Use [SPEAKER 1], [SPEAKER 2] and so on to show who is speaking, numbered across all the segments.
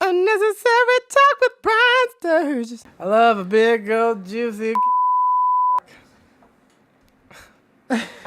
[SPEAKER 1] Unnecessary talk with Brian Sturges. I love a big, old, juicy.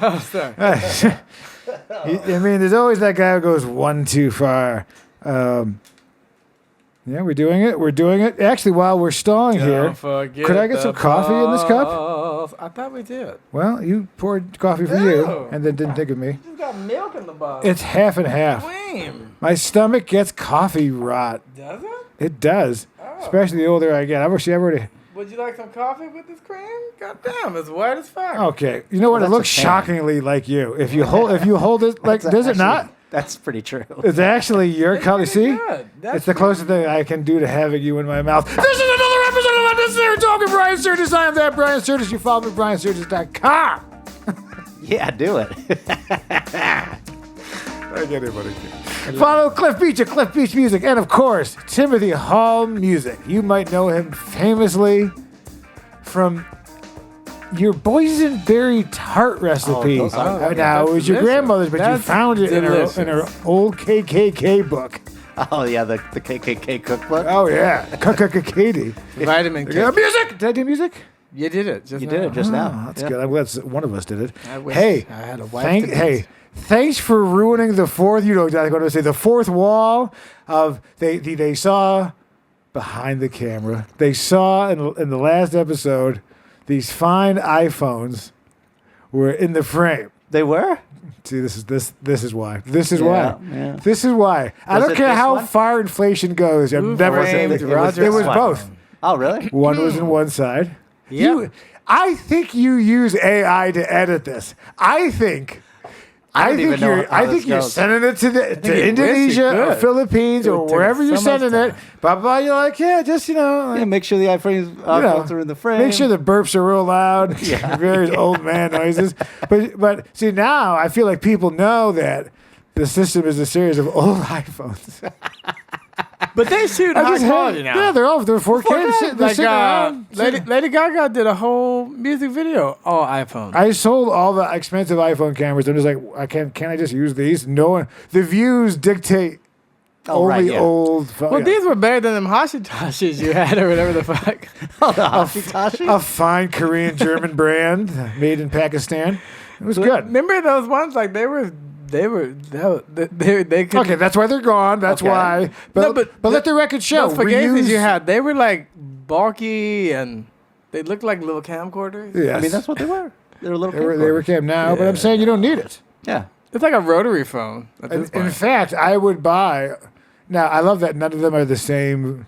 [SPEAKER 1] Oh, sorry.
[SPEAKER 2] I mean, there's always that guy who goes one too far. Yeah, we're doing it. We're doing it. Actually, while we're stalling here, could I get some coffee in this cup?
[SPEAKER 1] I thought we did.
[SPEAKER 2] Well, you poured coffee for you and then didn't think of me.
[SPEAKER 1] You just got milk in the bottle.
[SPEAKER 2] It's half and half.
[SPEAKER 1] Lame.
[SPEAKER 2] My stomach gets coffee rot.
[SPEAKER 1] Does it?
[SPEAKER 2] It does.
[SPEAKER 1] Oh.
[SPEAKER 2] Especially the older I get. I wish I already...
[SPEAKER 1] Would you like some coffee with this cream? God damn, it's white as fuck.
[SPEAKER 2] Okay. You know what? It looks shockingly like you. If you hold it like, does it not?
[SPEAKER 3] That's pretty true.
[SPEAKER 2] It's actually your color. See?
[SPEAKER 1] Good.
[SPEAKER 2] It's the closest thing I can do to having you in my mouth. This is another episode of Unnecessary Talk with Brian Sturges. I am that Brian Sturges. You follow me at BrianSturges.com.
[SPEAKER 3] Yeah, do it.
[SPEAKER 2] I get it, buddy. Follow Cliff Beach at Cliff Beach Music. And, of course, Timothy Hall Music. You might know him famously from your boysenberry tart recipe. Now, it was your grandmother's, but you found it in her old KKK book.
[SPEAKER 3] Oh, yeah, the KKK cookbook.
[SPEAKER 2] Oh, yeah. KKK.
[SPEAKER 1] Vitamin K.
[SPEAKER 2] Music. Did I do music?
[SPEAKER 1] You did it. Just
[SPEAKER 3] You
[SPEAKER 1] now.
[SPEAKER 3] did it just now.
[SPEAKER 2] That's good. I'm glad one of us did it.
[SPEAKER 1] I wish
[SPEAKER 2] Hey,
[SPEAKER 1] I had a wife.
[SPEAKER 2] Thanks for ruining the fourth. You know exactly what I'm going to say. The fourth wall of they saw behind the camera. They saw in the last episode these fine iPhones were in the frame.
[SPEAKER 3] They were?
[SPEAKER 2] See, this is why. This is why.
[SPEAKER 3] Yeah.
[SPEAKER 2] This is why. I don't care how far inflation goes. I've never said it. It was both.
[SPEAKER 3] Oh, really?
[SPEAKER 2] One was in one side.
[SPEAKER 1] Yeah.
[SPEAKER 2] I think you use AI to edit this. I think you're sending it to Indonesia or Philippines or wherever you're sending it. Blah, you're like, yeah, just,
[SPEAKER 3] make sure the iPhones are in the frame.
[SPEAKER 2] Make sure the burps are real loud. Very old man noises. But see, now I feel like people know that the system is a series of old iPhones.
[SPEAKER 1] But they shoot high quality now.
[SPEAKER 2] Yeah, they're 4K. They're sitting around.
[SPEAKER 1] Lady Gaga did a whole music video all iPhone.
[SPEAKER 2] I sold all the expensive iPhone cameras. I'm just like, can I just use these? No one. The views dictate old phones.
[SPEAKER 1] Well, these were better than them Hashitashis you had or whatever the fuck.
[SPEAKER 2] A fine Korean German brand made in Pakistan. It was good.
[SPEAKER 1] Remember those ones? Like they could.
[SPEAKER 2] Okay, that's why they're gone. That's why. But let the record show.
[SPEAKER 1] Those Fugazis you had, they were like bulky and they looked like little camcorders.
[SPEAKER 2] Yes.
[SPEAKER 3] I mean, that's what they were. They were little camcorders.
[SPEAKER 2] They were cam now, but I'm saying you don't need it.
[SPEAKER 3] Yeah.
[SPEAKER 1] It's like a rotary phone at this point.
[SPEAKER 2] In fact, I would buy. Now, I love that none of them are the same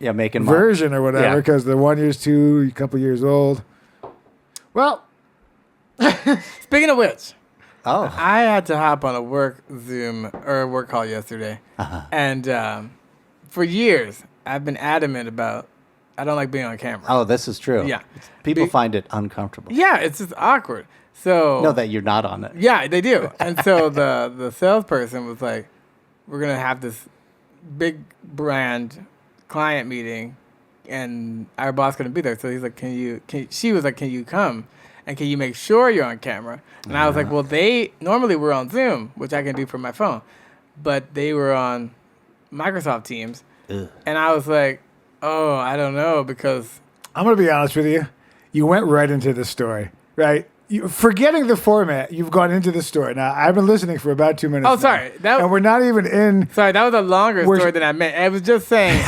[SPEAKER 2] version or whatever, because the one year's a couple years old. Well,
[SPEAKER 1] speaking of which.
[SPEAKER 3] Oh.
[SPEAKER 1] I had to hop on a work Zoom or a work call yesterday. And for years, I've been adamant about I don't like being on camera.
[SPEAKER 3] Oh, this is true.
[SPEAKER 1] Yeah.
[SPEAKER 3] People find it uncomfortable.
[SPEAKER 1] Yeah, it's just awkward. So
[SPEAKER 3] know that you're not on it.
[SPEAKER 1] Yeah, they do. And so the salesperson was like, we're going to have this big brand client meeting and our boss couldn't be there. So he's like, she was like, can you come? And can you make sure you're on camera? And I was like, well, normally we're on Zoom, which I can do from my phone. But they were on Microsoft Teams.
[SPEAKER 3] Ugh.
[SPEAKER 1] And I was like, oh, I don't know, because...
[SPEAKER 2] I'm going to be honest with you. You went right into the story, right? Forgetting the format, you've gone into the story. Now, I've been listening for about 2 minutes.
[SPEAKER 1] Oh, sorry.
[SPEAKER 2] And we're not even in...
[SPEAKER 1] Sorry, that was a longer story than I meant. I was just saying,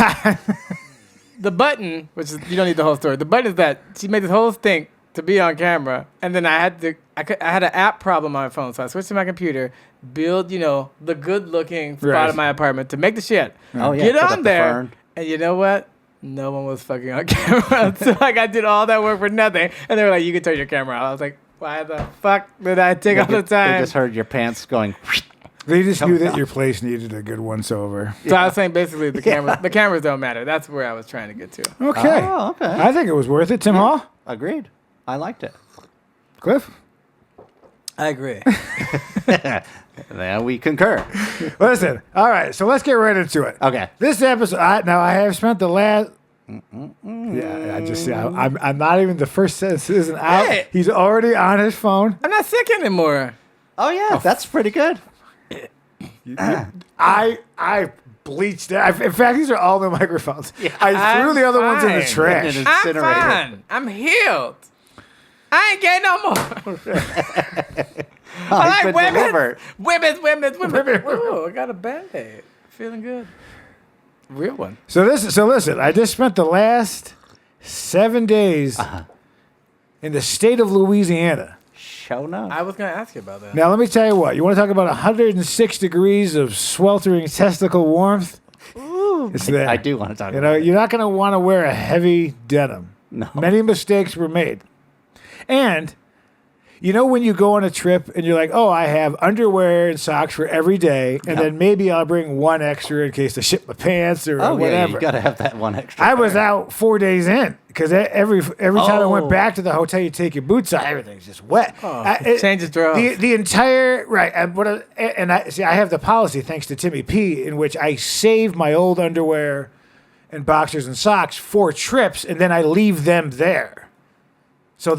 [SPEAKER 1] the button, which is, you don't need the whole story. The button is that she made this whole thing to be on camera, and then I had an app problem on my phone, so I switched to my computer, build, the good-looking spot of my apartment to make the shit.
[SPEAKER 3] Oh, yeah.
[SPEAKER 1] Get on there, and you know what? No one was fucking on camera. So I did all that work for nothing, and they were like, you can turn your camera off. I was like, why the fuck did I take all the time?
[SPEAKER 3] They just heard your pants going...
[SPEAKER 2] They just knew that your place needed a good once-over.
[SPEAKER 1] So I was saying basically the cameras don't matter. That's where I was trying to get to.
[SPEAKER 2] Okay.
[SPEAKER 3] Oh, okay.
[SPEAKER 2] I think it was worth it. Tim Hall?
[SPEAKER 3] Agreed. I liked it.
[SPEAKER 2] Cliff?
[SPEAKER 1] I agree.
[SPEAKER 3] Now we concur.
[SPEAKER 2] Listen, all right, so let's get right into it.
[SPEAKER 3] Okay.
[SPEAKER 2] This episode, I have spent the last... I'm not even the first sentence isn't out.
[SPEAKER 1] Hey.
[SPEAKER 2] He's already on his phone.
[SPEAKER 1] I'm not sick anymore.
[SPEAKER 3] Oh, yeah, that's pretty good.
[SPEAKER 2] I bleached out. In fact, these are all the microphones.
[SPEAKER 3] Yeah.
[SPEAKER 2] I threw the other ones in the
[SPEAKER 1] fine.
[SPEAKER 2] trash.
[SPEAKER 3] And
[SPEAKER 1] I'm
[SPEAKER 3] incinerator.
[SPEAKER 1] fine. I'm healed. I ain't getting no more.
[SPEAKER 3] Oh,
[SPEAKER 1] I
[SPEAKER 3] he's
[SPEAKER 1] like
[SPEAKER 3] been
[SPEAKER 1] women.
[SPEAKER 3] delivered.
[SPEAKER 1] Women. Ooh, I got a Band-Aid. Feeling good. Real one.
[SPEAKER 2] So listen, I just spent the last 7 days in the state of Louisiana.
[SPEAKER 3] Show enough.
[SPEAKER 1] I was going to ask you about that.
[SPEAKER 2] Now, let me tell you what. You want to talk about 106 degrees of sweltering testicle warmth?
[SPEAKER 1] Ooh.
[SPEAKER 2] It's there.
[SPEAKER 3] I do want to talk
[SPEAKER 2] You
[SPEAKER 3] about
[SPEAKER 2] know,
[SPEAKER 3] it.
[SPEAKER 2] you're not going to want to wear a heavy denim.
[SPEAKER 3] No.
[SPEAKER 2] Many mistakes were made. And you know when you go on a trip and you're like, oh, I have underwear and socks for every day, and
[SPEAKER 3] Yep.
[SPEAKER 2] then maybe I'll bring one extra in case I shit my pants or
[SPEAKER 3] Oh, yeah,
[SPEAKER 2] whatever.
[SPEAKER 3] you got to have that one extra.
[SPEAKER 2] I was
[SPEAKER 3] pair.
[SPEAKER 2] out 4 days in because every time I went
[SPEAKER 3] Oh.
[SPEAKER 2] back to the hotel, you take your boots off, everything's just wet.
[SPEAKER 1] Changes drawers.
[SPEAKER 2] The entire right, I have the policy thanks to Timmy P, in which I save my old underwear and boxers and socks for trips, and then I leave them there. So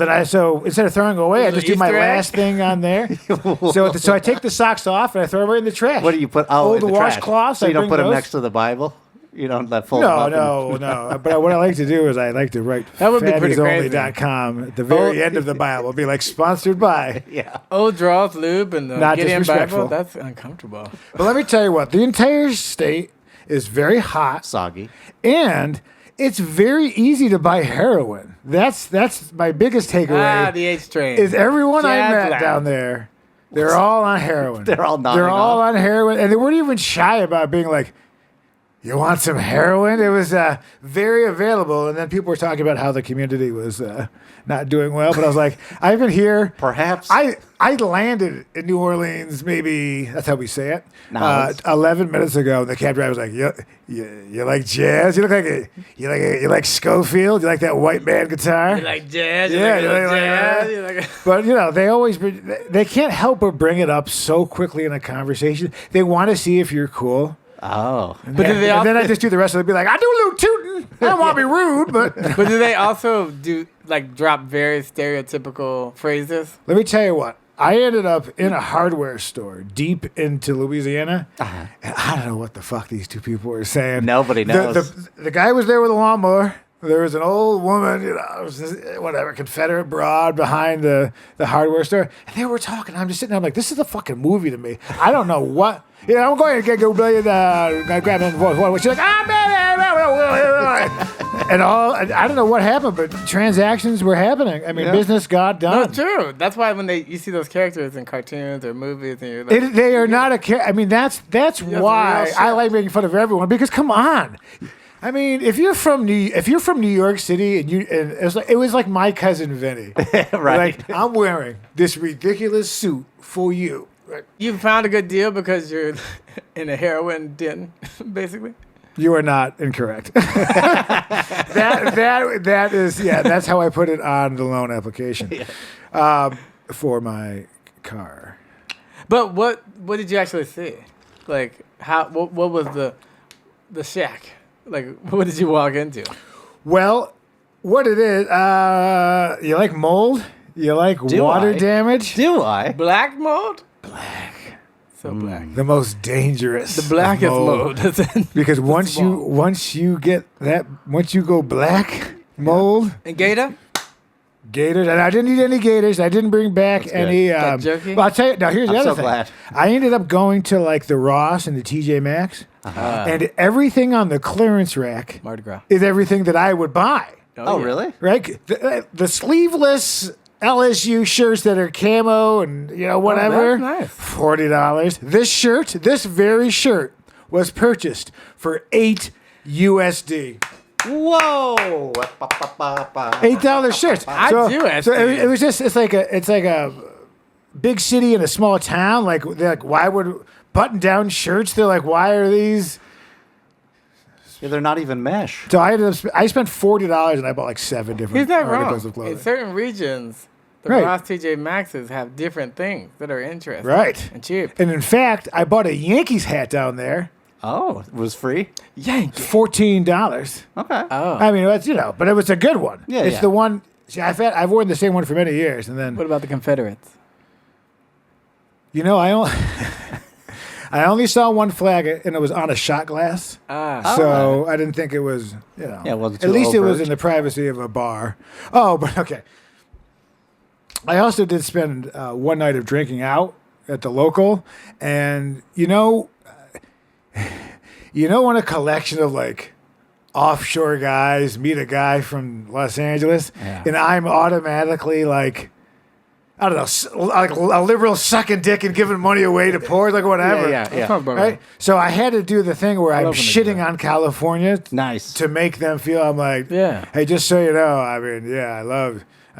[SPEAKER 2] instead of throwing them away, I
[SPEAKER 1] Little
[SPEAKER 2] just do my
[SPEAKER 1] Easter egg?
[SPEAKER 2] last thing on there. so I take the socks off and I throw them right in the trash.
[SPEAKER 3] What do you put? Oh,
[SPEAKER 2] Old
[SPEAKER 3] in the trash.
[SPEAKER 2] washcloths.
[SPEAKER 3] So you
[SPEAKER 2] I
[SPEAKER 3] don't
[SPEAKER 2] bring
[SPEAKER 3] put them
[SPEAKER 2] those.
[SPEAKER 3] next to the Bible? You don't let fold them up?
[SPEAKER 2] No. But what I like to do is I like to write
[SPEAKER 1] That would be pretty crazy.
[SPEAKER 2] fattiesonly.com at the very end of the Bible. Be like, sponsored by.
[SPEAKER 3] Yeah.
[SPEAKER 1] Old draws, lube, and the
[SPEAKER 2] Not
[SPEAKER 1] Gideon
[SPEAKER 2] disrespectful.
[SPEAKER 1] Bible. That's uncomfortable.
[SPEAKER 2] But let me tell you what. The entire state is very hot.
[SPEAKER 3] Soggy.
[SPEAKER 2] And it's very easy to buy heroin. That's my biggest takeaway.
[SPEAKER 1] The H train.
[SPEAKER 2] Is everyone I
[SPEAKER 1] Jazz
[SPEAKER 2] met
[SPEAKER 1] lab.
[SPEAKER 2] down there, they're all on heroin.
[SPEAKER 3] They're all nodding
[SPEAKER 2] They're all
[SPEAKER 3] off.
[SPEAKER 2] on heroin. And they weren't even shy about being like, you want some heroin? It was very available. And then people were talking about how the community was not doing well. But I was like, I've been here.
[SPEAKER 3] Perhaps.
[SPEAKER 2] I landed in New Orleans, maybe that's how we say it.
[SPEAKER 3] No,
[SPEAKER 2] 11 minutes ago, and the cab driver was like, "You like jazz? You look like you like Schofield? You like that white man guitar?
[SPEAKER 1] You like jazz?
[SPEAKER 2] Yeah,
[SPEAKER 1] you
[SPEAKER 2] you
[SPEAKER 1] like
[SPEAKER 2] like
[SPEAKER 1] jazz?
[SPEAKER 2] that?
[SPEAKER 1] You like
[SPEAKER 2] But they can't help but bring it up so quickly in a conversation. They want to see if you're cool.
[SPEAKER 3] Oh.
[SPEAKER 1] But do they
[SPEAKER 2] And then
[SPEAKER 1] also,
[SPEAKER 2] I just do the rest of it. Be like, I do a little tootin'. I don't want to be rude, but
[SPEAKER 1] but do they also drop very stereotypical phrases?
[SPEAKER 2] let me tell you what. I ended up in a hardware store deep into Louisiana, and I don't know what the fuck these two people were saying.
[SPEAKER 3] Nobody knows.
[SPEAKER 2] The guy was there with a lawnmower. There was an old woman, whatever, Confederate broad behind the hardware store, and they were talking. I'm just sitting there, I'm like, this is a fucking movie to me. I don't know what. I'm going to go grab him voice. She's like, and I don't know what happened, but transactions were happening. I mean, business got done.
[SPEAKER 1] No, true. That's why when you see those characters in cartoons or movies, and you're like,
[SPEAKER 2] They are not a character. I mean, that's why
[SPEAKER 1] real shit.
[SPEAKER 2] I like making fun of everyone, because come on. I mean, if you're from New York City and it was like my cousin Vinny,
[SPEAKER 3] Right.
[SPEAKER 2] Like, I'm wearing this ridiculous suit for you. Right?
[SPEAKER 1] you found a good deal because you're in a heroin den, basically.
[SPEAKER 2] You are not incorrect. that is that's how I put it on the loan application for my car.
[SPEAKER 1] But what did you actually see? Like what was the shack? Like what did you walk into?
[SPEAKER 2] Well, what it is, you like mold? You like
[SPEAKER 3] Do
[SPEAKER 2] water
[SPEAKER 3] I?
[SPEAKER 2] damage?
[SPEAKER 3] Do I?
[SPEAKER 1] Black mold? So black.
[SPEAKER 2] The most dangerous.
[SPEAKER 1] The blackest mold.
[SPEAKER 2] Because once you go black mold,
[SPEAKER 1] And Gator?
[SPEAKER 2] gators, and I didn't eat any gators. I didn't bring back
[SPEAKER 3] good.
[SPEAKER 2] any.
[SPEAKER 1] That jerky?
[SPEAKER 2] Well, I'll tell you now. Here's the
[SPEAKER 3] I'm
[SPEAKER 2] other
[SPEAKER 3] so
[SPEAKER 2] thing.
[SPEAKER 3] glad.
[SPEAKER 2] I ended up going to like the Ross and the TJ Maxx, and everything on the clearance rack
[SPEAKER 1] Mardi Gras.
[SPEAKER 2] is everything that I would buy.
[SPEAKER 3] Oh,
[SPEAKER 1] yeah.
[SPEAKER 3] really?
[SPEAKER 2] Right? The sleeveless LSU shirts that are camo and whatever.
[SPEAKER 1] that's nice.
[SPEAKER 2] $40. This very shirt was purchased for $8 USD.
[SPEAKER 3] Whoa.
[SPEAKER 2] $8 shirts. So it was just it's like a big city in a small town. Like they're like, why would button down shirts? They're like, why are these?
[SPEAKER 3] Yeah, they're not even mesh.
[SPEAKER 2] So I spent $40 and I bought like 7 different
[SPEAKER 1] He's not
[SPEAKER 2] articles
[SPEAKER 1] wrong.
[SPEAKER 2] of clothing.
[SPEAKER 1] In certain regions, the
[SPEAKER 2] Right.
[SPEAKER 1] Ross TJ Maxxes have different things that are interesting.
[SPEAKER 2] Right.
[SPEAKER 1] And cheap.
[SPEAKER 2] And in fact, I bought a Yankees hat down there.
[SPEAKER 3] Oh, it was free?
[SPEAKER 1] Yankee.
[SPEAKER 2] $14.
[SPEAKER 3] Okay.
[SPEAKER 1] Oh.
[SPEAKER 2] I mean, it's but it was a good one.
[SPEAKER 3] Yeah,
[SPEAKER 2] it's
[SPEAKER 3] yeah.
[SPEAKER 2] the one. See, I've worn the same one for many years, and then
[SPEAKER 1] What about the Confederates?
[SPEAKER 2] I only I only saw one flag, and it was on a shot glass. So I didn't think it was,
[SPEAKER 3] Yeah, well,
[SPEAKER 2] at least it was in the privacy of a bar. Oh, but okay. I also did spend one night of drinking out at the local, and when a collection of like offshore guys meet a guy from Los Angeles, and I'm automatically like, I don't know, like a liberal sucking dick and giving money away to poor, like whatever.
[SPEAKER 3] Yeah.
[SPEAKER 2] Right? So I had to do the thing where I'm shitting on California to make them feel, I'm like, hey, just so you know, I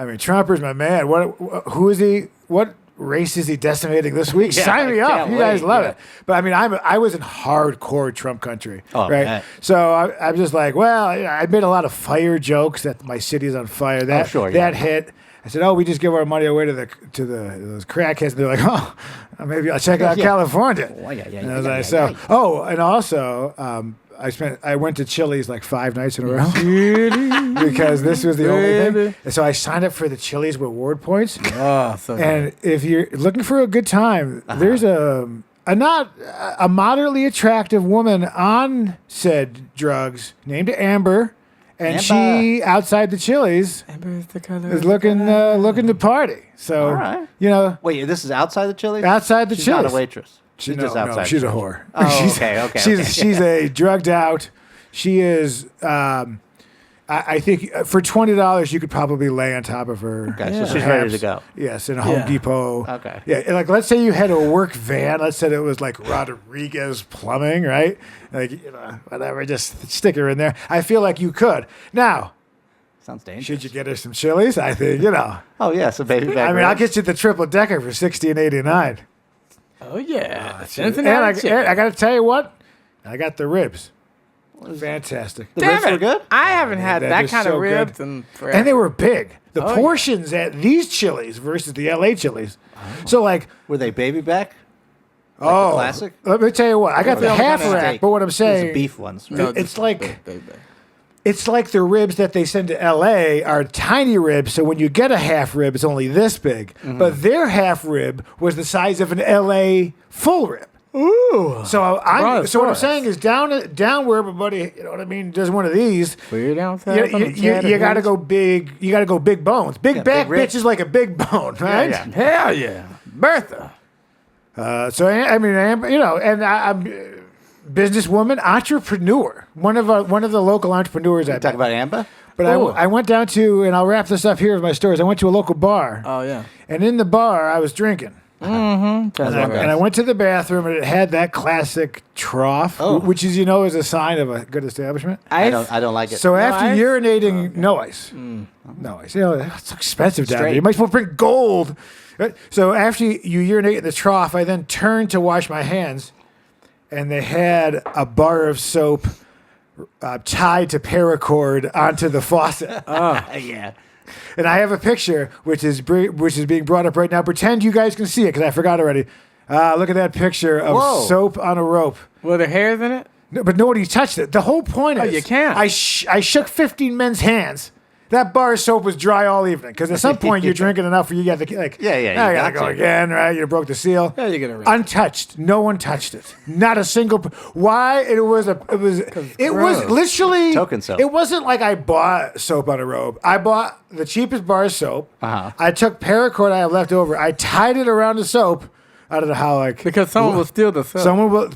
[SPEAKER 2] mean, Trumper's my man. Who is he? What race is he decimating this week? Sign me up. You guys love it. But I mean, I was in hardcore Trump country, right? Man. So I'm just like, well, I made a lot of fire jokes that my city's on fire. That hit. I said, we just give our money away to those crackheads. And they're like, maybe I'll check out California. And I was like, and also, I went to Chili's like 5 nights in a row because this was the only thing. And so I signed up for the Chili's reward points. And if you're looking for a good time, there's a moderately attractive woman on said drugs named Amber. And she, outside the Chili's, is looking to party. So,
[SPEAKER 3] Wait, this is outside the Chili's?
[SPEAKER 2] Outside the Chili's.
[SPEAKER 3] She's not a waitress.
[SPEAKER 2] She's just outside. No, she's a whore.
[SPEAKER 3] Oh, okay.
[SPEAKER 2] She's a drugged out. She is. I think for $20 you could probably lay on top of her.
[SPEAKER 3] Okay, so she's ready to go.
[SPEAKER 2] Yes, in a Home Depot.
[SPEAKER 3] Okay.
[SPEAKER 2] Yeah, like let's say you had a work van. Let's say it was like Rodriguez Plumbing, right? Like whatever, just stick her in there. I feel like you could. Now,
[SPEAKER 3] sounds dangerous.
[SPEAKER 2] Should you get her some Chili's? I think
[SPEAKER 3] Oh yeah, so baby back.
[SPEAKER 2] I mean, I'll get you the triple decker for $16.89.
[SPEAKER 1] Oh yeah,
[SPEAKER 2] and I got to tell you what, I got the ribs. Fantastic.
[SPEAKER 3] The ribs were good?
[SPEAKER 1] I haven't had that kind of ribs
[SPEAKER 2] and they were big. The portions at these Chili's versus the LA Chili's. So like,
[SPEAKER 3] were they baby back? Like the classic?
[SPEAKER 2] Let me tell you what. I got the half rack, but what I'm saying,
[SPEAKER 3] the beef ones. Right?
[SPEAKER 2] No, it's like the ribs that they send to LA are tiny ribs. So when you get a half rib, it's only this big. Mm-hmm. But their half rib was the size of an LA full rib.
[SPEAKER 1] Ooh.
[SPEAKER 2] So what I'm saying is down where everybody, does one of these.
[SPEAKER 1] We're down
[SPEAKER 2] you got to go big. You got to go big bones. Big back bitch is like a big bone, right?
[SPEAKER 1] Yeah. Hell yeah, Bertha.
[SPEAKER 2] I'm businesswoman, entrepreneur. One of the local entrepreneurs.
[SPEAKER 3] Talk about Amber.
[SPEAKER 2] But I went down to, and I'll wrap this up here with my stories. I went to a local bar.
[SPEAKER 1] Oh yeah.
[SPEAKER 2] And in the bar, I was drinking.
[SPEAKER 1] Mm-hmm.
[SPEAKER 2] And I went to the bathroom, and it had that classic trough, which is is a sign of a good establishment.
[SPEAKER 3] I don't like it.
[SPEAKER 2] So after urinating, no ice. No ice. It's expensive down there. You might as well bring gold. So after you urinate in the trough, I then turned to wash my hands, and they had a bar of soap tied to paracord onto the faucet.
[SPEAKER 3] Yeah.
[SPEAKER 2] And I have a picture which is being brought up right now. Pretend you guys can see it because I forgot already. Look at that picture of soap on a rope.
[SPEAKER 1] Were there hairs in it?
[SPEAKER 2] No, but nobody touched it. The whole point is
[SPEAKER 1] you can't.
[SPEAKER 2] I shook 15 men's hands. That bar of soap was dry all evening because at some point you're drinking enough where you got the
[SPEAKER 3] Yeah.
[SPEAKER 2] I gotta go again, right? You broke the seal.
[SPEAKER 1] Yeah, you're gonna
[SPEAKER 2] untouched. No one touched it. Not a single. Why? It was literally
[SPEAKER 3] token soap.
[SPEAKER 2] It wasn't like I bought soap on a rope. I bought the cheapest bar of soap. I took paracord I have left over. I tied it around the soap. I don't know how
[SPEAKER 1] because someone will steal the soap.
[SPEAKER 2] Someone will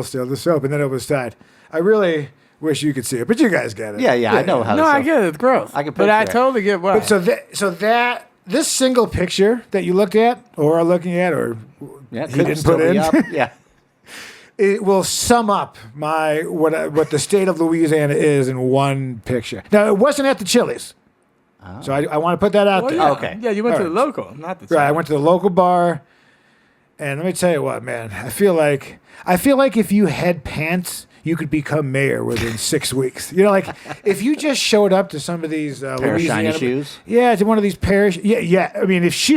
[SPEAKER 2] steal the soap, and then it was tied. I really wish you could see it, but you guys get it.
[SPEAKER 3] Yeah, I know how.
[SPEAKER 1] No, I get it. It's gross. I totally get why.
[SPEAKER 2] But this single picture that you looked at, or are looking at, or he didn't put in, it will sum up what the state of Louisiana is in one picture. Now, it wasn't at the Chili's, so I want to put that out there.
[SPEAKER 1] Yeah. Okay. Yeah, you went to the local, not the Chili's.
[SPEAKER 2] Right, I went to the local bar, and let me tell you what, man. I feel like if you had pants, you could become mayor within 6 weeks. If you just showed up to some of these Louisiana
[SPEAKER 3] shiny shoes.
[SPEAKER 2] Yeah, to one of these pairs. Yeah. I mean, if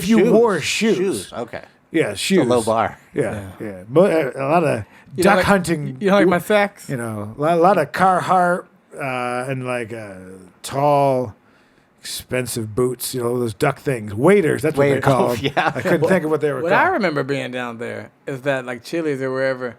[SPEAKER 2] you wore shoes.
[SPEAKER 3] Okay.
[SPEAKER 2] Yeah, shoes.
[SPEAKER 3] It's a low bar.
[SPEAKER 2] Yeah. But a lot of duck hunting.
[SPEAKER 1] You like my sacks?
[SPEAKER 2] A lot of Carhartt and tall, expensive boots, those duck things. Waiters, that's what they call them.
[SPEAKER 3] Yeah.
[SPEAKER 2] I couldn't think of what they were
[SPEAKER 1] What
[SPEAKER 2] called.
[SPEAKER 1] I remember being down there is that like Chili's or wherever,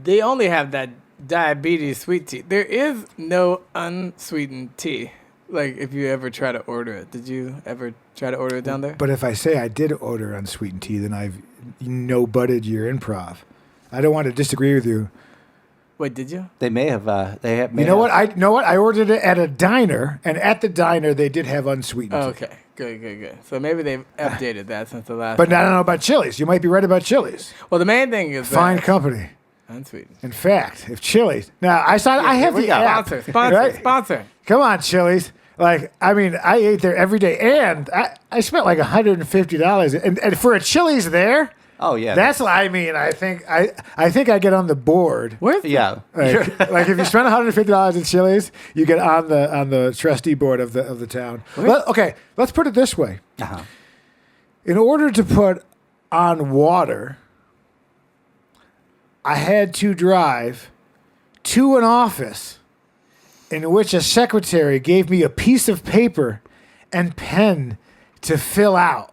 [SPEAKER 1] they only have that diabetes sweet tea. There is no unsweetened tea. Like if you ever try to order it, did you ever try to order it down there?
[SPEAKER 2] But if I say I did order unsweetened tea, then I've no-butted your improv. I don't want to disagree with you.
[SPEAKER 1] Wait, did you?
[SPEAKER 3] They may have.
[SPEAKER 2] You know what? I ordered it at a diner, and at the diner they did have unsweetened tea.
[SPEAKER 1] Okay, good. So maybe they've updated that since the last.
[SPEAKER 2] But I don't know about Chili's. You might be right about Chili's.
[SPEAKER 1] Well, the main thing is
[SPEAKER 2] Fine company.
[SPEAKER 1] unsweetened.
[SPEAKER 2] In fact, if Chili's. Now, I have the app.
[SPEAKER 1] Sponsor.
[SPEAKER 2] Come on, Chili's. Like, I mean, I ate there every day, and I spent like $150, and for a Chili's there.
[SPEAKER 3] Oh yeah.
[SPEAKER 2] That's. I mean, I think I get on the board.
[SPEAKER 1] Where's
[SPEAKER 3] Yeah.
[SPEAKER 2] Like if you spend $150 at Chili's, you get on the trustee board of the town. Okay, let's put it this way.
[SPEAKER 3] Uh-huh.
[SPEAKER 2] In order to put on water, I had to drive to an office in which a secretary gave me a piece of paper and pen to fill out,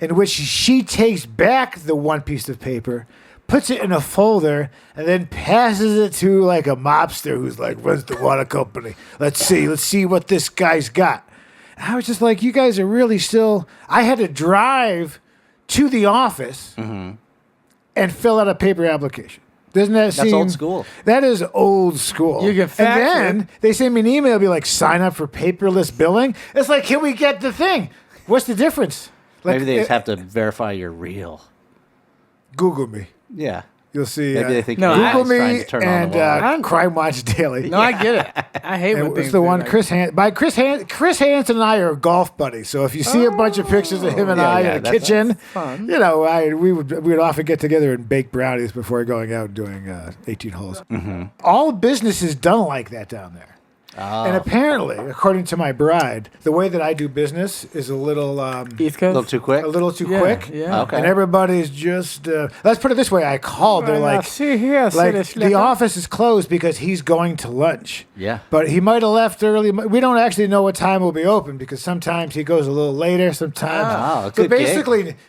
[SPEAKER 2] in which she takes back the one piece of paper, puts it in a folder, and then passes it to like a mobster who's like, runs the water company. Let's see what this guy's got. And I was just like, you guys are really still... I had to drive to the office and fill out a paper application. Doesn't that seem...
[SPEAKER 3] That's old school.
[SPEAKER 2] That is old school.
[SPEAKER 1] You can fax
[SPEAKER 2] and then they send me an email, be like, sign up for paperless billing. It's like, can we get the thing? What's the difference? Like,
[SPEAKER 3] Maybe they just have to verify you're real.
[SPEAKER 2] Google me.
[SPEAKER 3] Yeah.
[SPEAKER 2] You'll see.
[SPEAKER 3] Maybe they think
[SPEAKER 1] no,
[SPEAKER 3] you're
[SPEAKER 2] Google
[SPEAKER 3] trying
[SPEAKER 2] me
[SPEAKER 3] to turn on the wall.
[SPEAKER 2] and Crime Watch Daily.
[SPEAKER 1] No, I get it. I hate when
[SPEAKER 2] It was
[SPEAKER 1] things
[SPEAKER 2] the
[SPEAKER 1] do
[SPEAKER 2] one
[SPEAKER 1] like-
[SPEAKER 2] Chris Hansen and I are golf buddies. So if you see a bunch of pictures of him and I in the
[SPEAKER 3] that's
[SPEAKER 2] kitchen,
[SPEAKER 1] fun.
[SPEAKER 2] we would often get together and bake brownies before going out and doing 18 holes.
[SPEAKER 3] Mm-hmm.
[SPEAKER 2] All business is done like that down there.
[SPEAKER 3] Oh.
[SPEAKER 2] And apparently, according to my bride, the way that I do business is a little
[SPEAKER 1] East
[SPEAKER 3] A
[SPEAKER 1] Coast.
[SPEAKER 3] little too quick.
[SPEAKER 2] quick.
[SPEAKER 1] Yeah.
[SPEAKER 3] Okay.
[SPEAKER 2] And everybody's just let's put it this way. I called. They're like,
[SPEAKER 1] see here,
[SPEAKER 2] the office is closed because he's going to lunch.
[SPEAKER 3] Yeah.
[SPEAKER 2] But he might have left early. We don't actually know what time we'll be open because sometimes he goes a little later. Sometimes.
[SPEAKER 3] Wow,
[SPEAKER 2] So
[SPEAKER 3] good gig.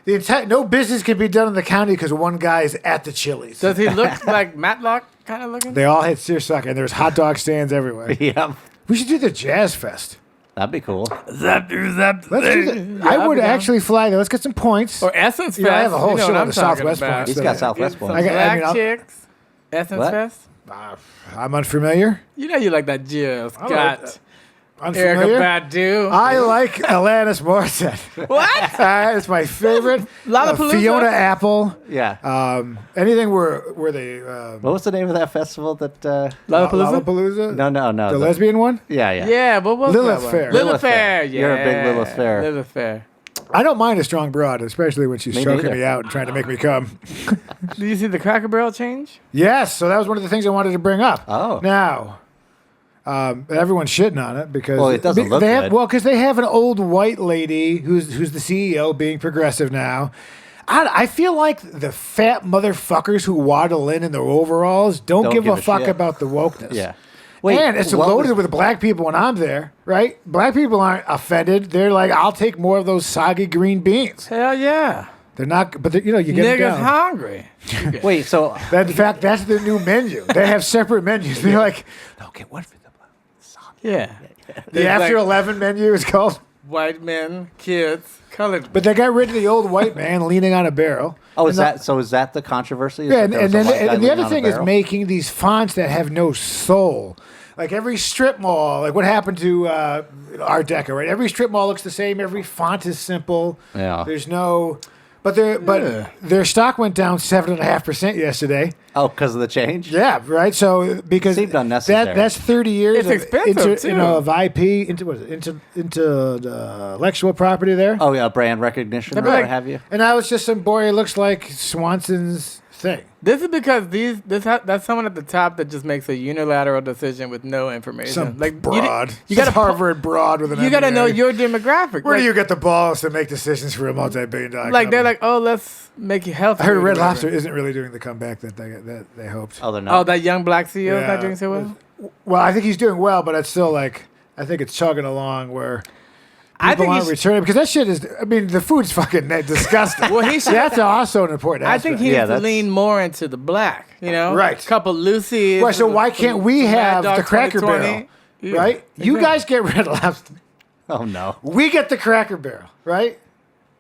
[SPEAKER 2] basically, no business can be done in the county because one guy is at the Chili's.
[SPEAKER 1] Does he look like Matlock kind of looking?
[SPEAKER 2] They all had seersucker, and there's hot dog stands everywhere.
[SPEAKER 3] Yeah.
[SPEAKER 2] We should do the Jazz Fest.
[SPEAKER 3] That'd be cool.
[SPEAKER 1] Zap.
[SPEAKER 2] Let's do that. I
[SPEAKER 1] I'll
[SPEAKER 2] would
[SPEAKER 1] be down.
[SPEAKER 2] actually fly there. Let's get some points.
[SPEAKER 1] Or Essence Fest.
[SPEAKER 2] Yeah, I have a whole
[SPEAKER 1] you know
[SPEAKER 2] show
[SPEAKER 1] what
[SPEAKER 2] on
[SPEAKER 1] I'm
[SPEAKER 2] the
[SPEAKER 1] talking
[SPEAKER 2] Southwest
[SPEAKER 1] about.
[SPEAKER 2] points.
[SPEAKER 3] He's got Southwest
[SPEAKER 1] Some
[SPEAKER 3] points.
[SPEAKER 1] black
[SPEAKER 2] I'll-
[SPEAKER 1] chicks. Essence
[SPEAKER 3] What?
[SPEAKER 1] Fest.
[SPEAKER 2] I'm unfamiliar.
[SPEAKER 1] You know you like that Jill
[SPEAKER 2] like
[SPEAKER 1] Scott.
[SPEAKER 2] that.
[SPEAKER 1] Erica
[SPEAKER 2] Unfamiliar.
[SPEAKER 1] Badu.
[SPEAKER 2] I like Alanis Morissette.
[SPEAKER 1] What?
[SPEAKER 2] It's my favorite.
[SPEAKER 1] Lollapalooza?
[SPEAKER 2] Fiona Apple.
[SPEAKER 3] Yeah.
[SPEAKER 2] Anything where they
[SPEAKER 3] What was the name of that festival that?
[SPEAKER 1] Lollapalooza?
[SPEAKER 2] Lollapalooza?
[SPEAKER 3] No.
[SPEAKER 2] The lesbian one?
[SPEAKER 3] Yeah, yeah.
[SPEAKER 1] Yeah, what was
[SPEAKER 2] Lilith
[SPEAKER 1] that one?
[SPEAKER 2] Fair.
[SPEAKER 1] Lilith
[SPEAKER 3] Lilith
[SPEAKER 1] Fair,
[SPEAKER 3] Fair.
[SPEAKER 1] yeah.
[SPEAKER 3] You're a big Lilith Fair.
[SPEAKER 1] Lilith Fair.
[SPEAKER 2] I don't mind a strong broad, especially when she's
[SPEAKER 3] Me
[SPEAKER 2] choking
[SPEAKER 3] neither.
[SPEAKER 2] me out and trying to make me come.
[SPEAKER 1] Did you see the Cracker Barrel change?
[SPEAKER 2] Yes, so that was one of the things I wanted to bring up.
[SPEAKER 3] Oh.
[SPEAKER 2] Now, everyone's shitting on it because
[SPEAKER 3] Well, it doesn't look
[SPEAKER 2] they have,
[SPEAKER 3] good.
[SPEAKER 2] well, because they have an old white lady who's the CEO being progressive now. I feel like the fat motherfuckers who waddle in their overalls don't give a fuck
[SPEAKER 3] shit.
[SPEAKER 2] about the wokeness.
[SPEAKER 3] Yeah.
[SPEAKER 2] And it's
[SPEAKER 3] what
[SPEAKER 2] loaded
[SPEAKER 3] was-
[SPEAKER 2] with black people when I'm there, right? Black people aren't offended. They're like, I'll take more of those soggy green beans.
[SPEAKER 1] Hell yeah.
[SPEAKER 2] They're not, but you get them
[SPEAKER 1] Niggas
[SPEAKER 2] down.
[SPEAKER 1] hungry.
[SPEAKER 3] Wait, so
[SPEAKER 2] In fact, that's the new menu. They have separate menus. They're like, no, get one for the
[SPEAKER 1] Yeah.
[SPEAKER 2] The
[SPEAKER 1] There's
[SPEAKER 2] after
[SPEAKER 1] like
[SPEAKER 2] 11 menu is called.
[SPEAKER 1] white men, kids, colored.
[SPEAKER 2] But they got rid of the old white man leaning on a barrel.
[SPEAKER 3] is that the controversy? Is
[SPEAKER 2] Yeah,
[SPEAKER 3] that there was a white guy
[SPEAKER 2] and the
[SPEAKER 3] leaning
[SPEAKER 2] other
[SPEAKER 3] on a
[SPEAKER 2] thing is
[SPEAKER 3] barrel?
[SPEAKER 2] making these fonts that have no soul. Like every strip mall, like what happened to Art Deco, right? Every strip mall looks the same. Every font is simple.
[SPEAKER 3] Yeah.
[SPEAKER 2] There's no, but their stock went down 7.5% yesterday.
[SPEAKER 3] Oh, because of the change?
[SPEAKER 2] Yeah, right. So because
[SPEAKER 3] Seemed unnecessary.
[SPEAKER 2] that's 30 years.
[SPEAKER 1] It's
[SPEAKER 2] of
[SPEAKER 1] expensive, too.
[SPEAKER 2] of IP into the intellectual property there.
[SPEAKER 3] Oh, yeah, brand recognition or
[SPEAKER 2] Right.
[SPEAKER 3] what have you.
[SPEAKER 2] And now it's just some boy who looks like Swanson's thing.
[SPEAKER 1] This is because that's someone at the top that just makes a unilateral decision with no information.
[SPEAKER 2] Some
[SPEAKER 1] like
[SPEAKER 2] broad.
[SPEAKER 1] You got to
[SPEAKER 2] Harvard broad with an
[SPEAKER 1] You got to
[SPEAKER 2] MBA.
[SPEAKER 1] know your demographic.
[SPEAKER 2] Where
[SPEAKER 1] like,
[SPEAKER 2] do you get the balls to make decisions for a multi-billion-dollar
[SPEAKER 1] like they're
[SPEAKER 2] company?
[SPEAKER 1] like, oh, let's make you healthy.
[SPEAKER 2] I heard
[SPEAKER 1] or
[SPEAKER 2] Red
[SPEAKER 1] whatever.
[SPEAKER 2] Lobster isn't really doing the comeback that they hoped.
[SPEAKER 3] Oh, they're
[SPEAKER 1] Oh,
[SPEAKER 3] not.
[SPEAKER 1] that young black CEO is
[SPEAKER 2] Yeah.
[SPEAKER 1] not doing so well.
[SPEAKER 2] Well, I think he's doing well, but it's still like I think it's chugging along where
[SPEAKER 1] I
[SPEAKER 2] people
[SPEAKER 1] think
[SPEAKER 2] aren't returning because that shit is. I mean, the food's fucking disgusting.
[SPEAKER 1] Well, he should.
[SPEAKER 2] That's also an important
[SPEAKER 1] I
[SPEAKER 2] aspect.
[SPEAKER 1] think he
[SPEAKER 3] Yeah,
[SPEAKER 1] needs to
[SPEAKER 3] that's-
[SPEAKER 1] lean more into the black. You know,
[SPEAKER 2] Right.
[SPEAKER 1] A couple Lucy's.
[SPEAKER 2] Right, so why can't we
[SPEAKER 1] some Mad
[SPEAKER 2] have
[SPEAKER 1] Dog
[SPEAKER 2] the Cracker
[SPEAKER 1] 2020?
[SPEAKER 2] Barrel?
[SPEAKER 1] Yeah,
[SPEAKER 2] Right? You
[SPEAKER 1] exactly.
[SPEAKER 2] guys get Red Lobster.
[SPEAKER 3] Oh no.
[SPEAKER 2] We get the Cracker Barrel, right?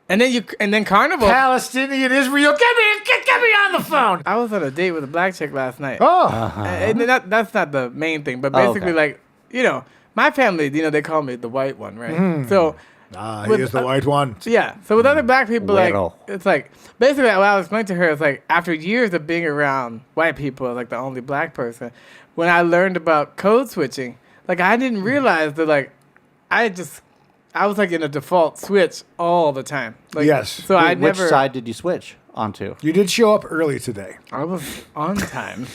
[SPEAKER 1] And then Carnival.
[SPEAKER 2] Palestinian Israel. Get me on the phone.
[SPEAKER 1] I was on a date with a black chick last night.
[SPEAKER 2] Oh,
[SPEAKER 1] And that's not the main thing, but
[SPEAKER 3] Oh,
[SPEAKER 1] basically,
[SPEAKER 3] okay.
[SPEAKER 1] like, my family, they call me the white one, right? So,
[SPEAKER 2] he
[SPEAKER 1] with-
[SPEAKER 2] is the white one.
[SPEAKER 1] yeah. So with other black people, like,
[SPEAKER 3] Güero.
[SPEAKER 1] it's like, basically what I was explaining to her is like, after years of being around white people, like the only black person, when I learned about code switching, like, I didn't realize that, like, I was like in a default switch all the time. Like,
[SPEAKER 2] Yes.
[SPEAKER 1] So I
[SPEAKER 3] Which
[SPEAKER 1] never.
[SPEAKER 3] side did you switch onto?
[SPEAKER 2] You did show up early today.
[SPEAKER 1] I was on time.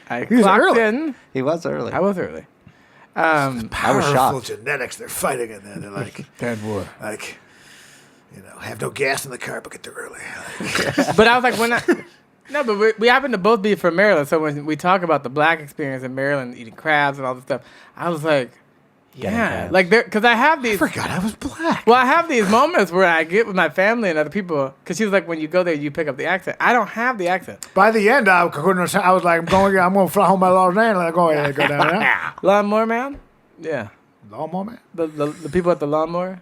[SPEAKER 1] I
[SPEAKER 2] was
[SPEAKER 1] clocked
[SPEAKER 2] early.
[SPEAKER 1] in.
[SPEAKER 3] He was early.
[SPEAKER 1] I was early.
[SPEAKER 3] I was
[SPEAKER 2] Powerful
[SPEAKER 3] shocked.
[SPEAKER 2] genetics. They're fighting in there. They're like,
[SPEAKER 1] Dead war.
[SPEAKER 2] like, have no gas in the car, but get there early.
[SPEAKER 1] But I was like, no, but we happen to both be from Maryland. So when we talk about the black experience in Maryland, eating crabs and all this stuff, I was like, yeah,
[SPEAKER 3] crabs.
[SPEAKER 1] like because I have
[SPEAKER 2] I
[SPEAKER 1] these.
[SPEAKER 2] forgot I was black.
[SPEAKER 1] Well, I have these moments where I get with my family and other people because she was like, when you go there, you pick up the accent. I don't have the accent.
[SPEAKER 2] By the end, I was like, I'm going to fly home my Lord land. And I'm going to go down there.
[SPEAKER 1] Lawnmower man? Yeah.
[SPEAKER 2] Lawnmower man?
[SPEAKER 1] The people at the lawnmower?